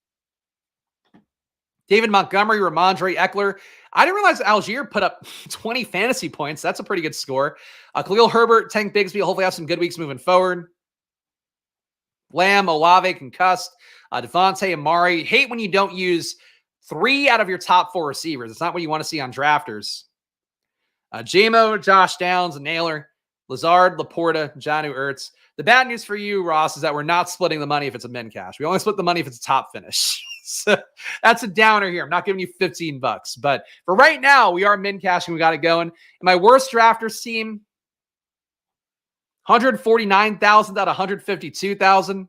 Speaker 1: David Montgomery, Ramondre Eckler. I didn't realize Algier put up 20 fantasy points. That's a pretty good score. Khalil Herbert, Tank Bigsby. Hopefully have some good weeks moving forward. Lamb, Olave, concussed. Devontae, Amari. Hate when you don't use 3 out of your top 4 receivers. It's not what you want to see on drafters. JMO, Josh Downs, and Naylor. Lazard, Laporta, Jonnu Ertz. The bad news for you, Ross, is that we're not splitting the money if it's a min cash. We only split the money if it's a top finish. So that's a downer here. I'm not giving you $15, but for right now, we are min cashing. We got it going. And my worst drafters team, 149,000 out of 152,000.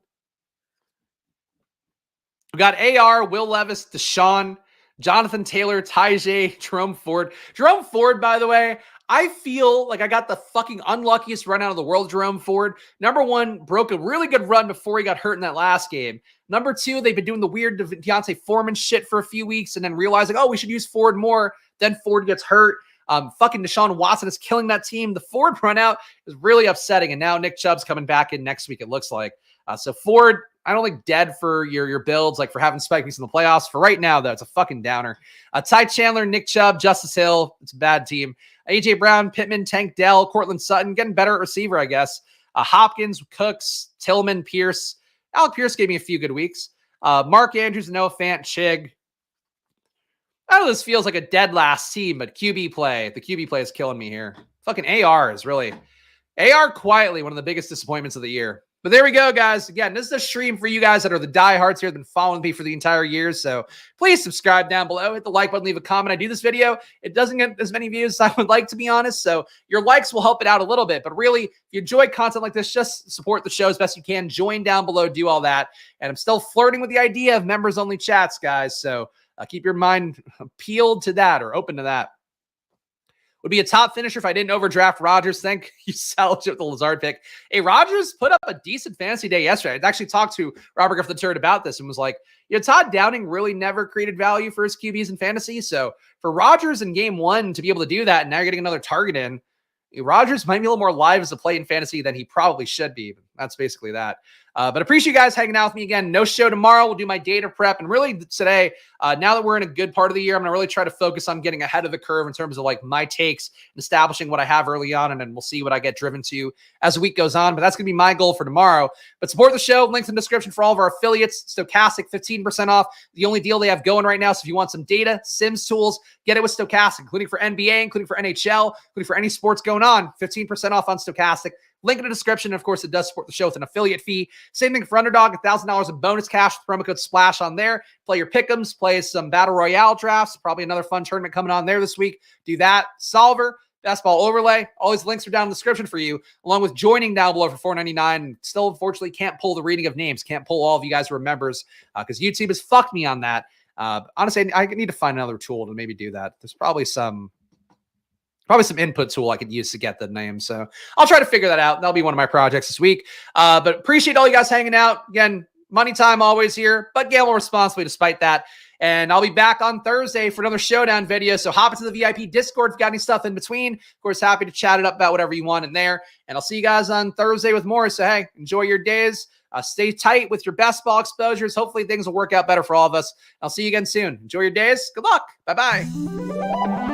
Speaker 1: We got AR, Will Levis, Deshaun, Jonathan Taylor, Tyjae, Jerome Ford. Jerome Ford, by the way, I feel like I got the fucking unluckiest run out of the world, Jerome Ford. Number one, broke a really good run before he got hurt in that last game. Number two, they've been doing the weird Deontay Foreman shit for a few weeks and then realizing, oh, we should use Ford more. Then Ford gets hurt. Fucking Deshaun Watson is killing that team. The Ford run out is really upsetting. And now Nick Chubb's coming back in next week, it looks like. So Ford, I don't think dead for your builds, like for having spike weeks in the playoffs. For right now, though, it's a fucking downer. Ty Chandler, Nick Chubb, Justice Hill. It's a bad team. A.J. Brown, Pittman, Tank Dell, Cortland Sutton, getting better at receiver, I guess. Hopkins, Cooks, Tillman, Pierce. Alec Pierce gave me a few good weeks. Mark Andrews, Noah Fant, Chig. I know this feels like a dead last team, but QB play. The QB play is killing me here. Fucking AR is really... AR quietly one of the biggest disappointments of the year. But there we go, guys. Again, this is a stream for you guys that are the diehards here that have been following me for the entire year. So please subscribe down below. Hit the like button, leave a comment. I do this video. It doesn't get as many views as I would like, to be honest. So your likes will help it out a little bit. But really, if you enjoy content like this, just support the show as best you can. Join down below. Do all that. And I'm still flirting with the idea of members-only chats, guys. So keep your mind peeled to that or open to that. Would be a top finisher if I didn't overdraft Rodgers. Thank you, Salad, with the Lazard pick. Hey, Rodgers put up a decent fantasy day yesterday. I actually talked to Robert Griffin III about this and was like, Todd Downing really never created value for his QBs in fantasy. So for Rodgers in game one to be able to do that, and now you're getting another target in, Rodgers might be a little more live as a play in fantasy than he probably should be. That's basically that. But appreciate you guys hanging out with me again. No show tomorrow. We'll do my data prep. And really today, now that we're in a good part of the year, I'm going to really try to focus on getting ahead of the curve in terms of like my takes and establishing what I have early on. And then we'll see what I get driven to as the week goes on. But that's going to be my goal for tomorrow. But support the show. Links in the description for all of our affiliates. Stochastic, 15% off. The only deal they have going right now. So if you want some data, Sims tools, get it with Stochastic, including for NBA, including for NHL, including for any sports going on. 15% off on Stochastic. Link in the description. Of course, it does support the show with an affiliate fee. Same thing for Underdog, $1,000 in bonus cash with promo code SPLASH on there. Play your pick'ems, play some Battle Royale drafts. Probably another fun tournament coming on there this week. Do that. Solver, basketball overlay. All these links are down in the description for you, along with joining down below for $4.99. And still, unfortunately, can't pull the reading of names. Can't pull all of you guys who are members because YouTube has fucked me on that. Honestly, I need to find another tool to maybe do that. There's probably some Probably some input tool I could use to get the name. So I'll try to figure that out. That'll be one of my projects this week. But appreciate all you guys hanging out. Again, money time always here, but gamble responsibly despite that. And I'll be back on Thursday for another showdown video. So hop into the VIP Discord if you got any stuff in between. Of course, happy to chat it up about whatever you want in there. And I'll see you guys on Thursday with more. So, hey, enjoy your days. Stay tight with your best ball exposures. Hopefully things will work out better for all of us. I'll see you again soon. Enjoy your days. Good luck. Bye-bye.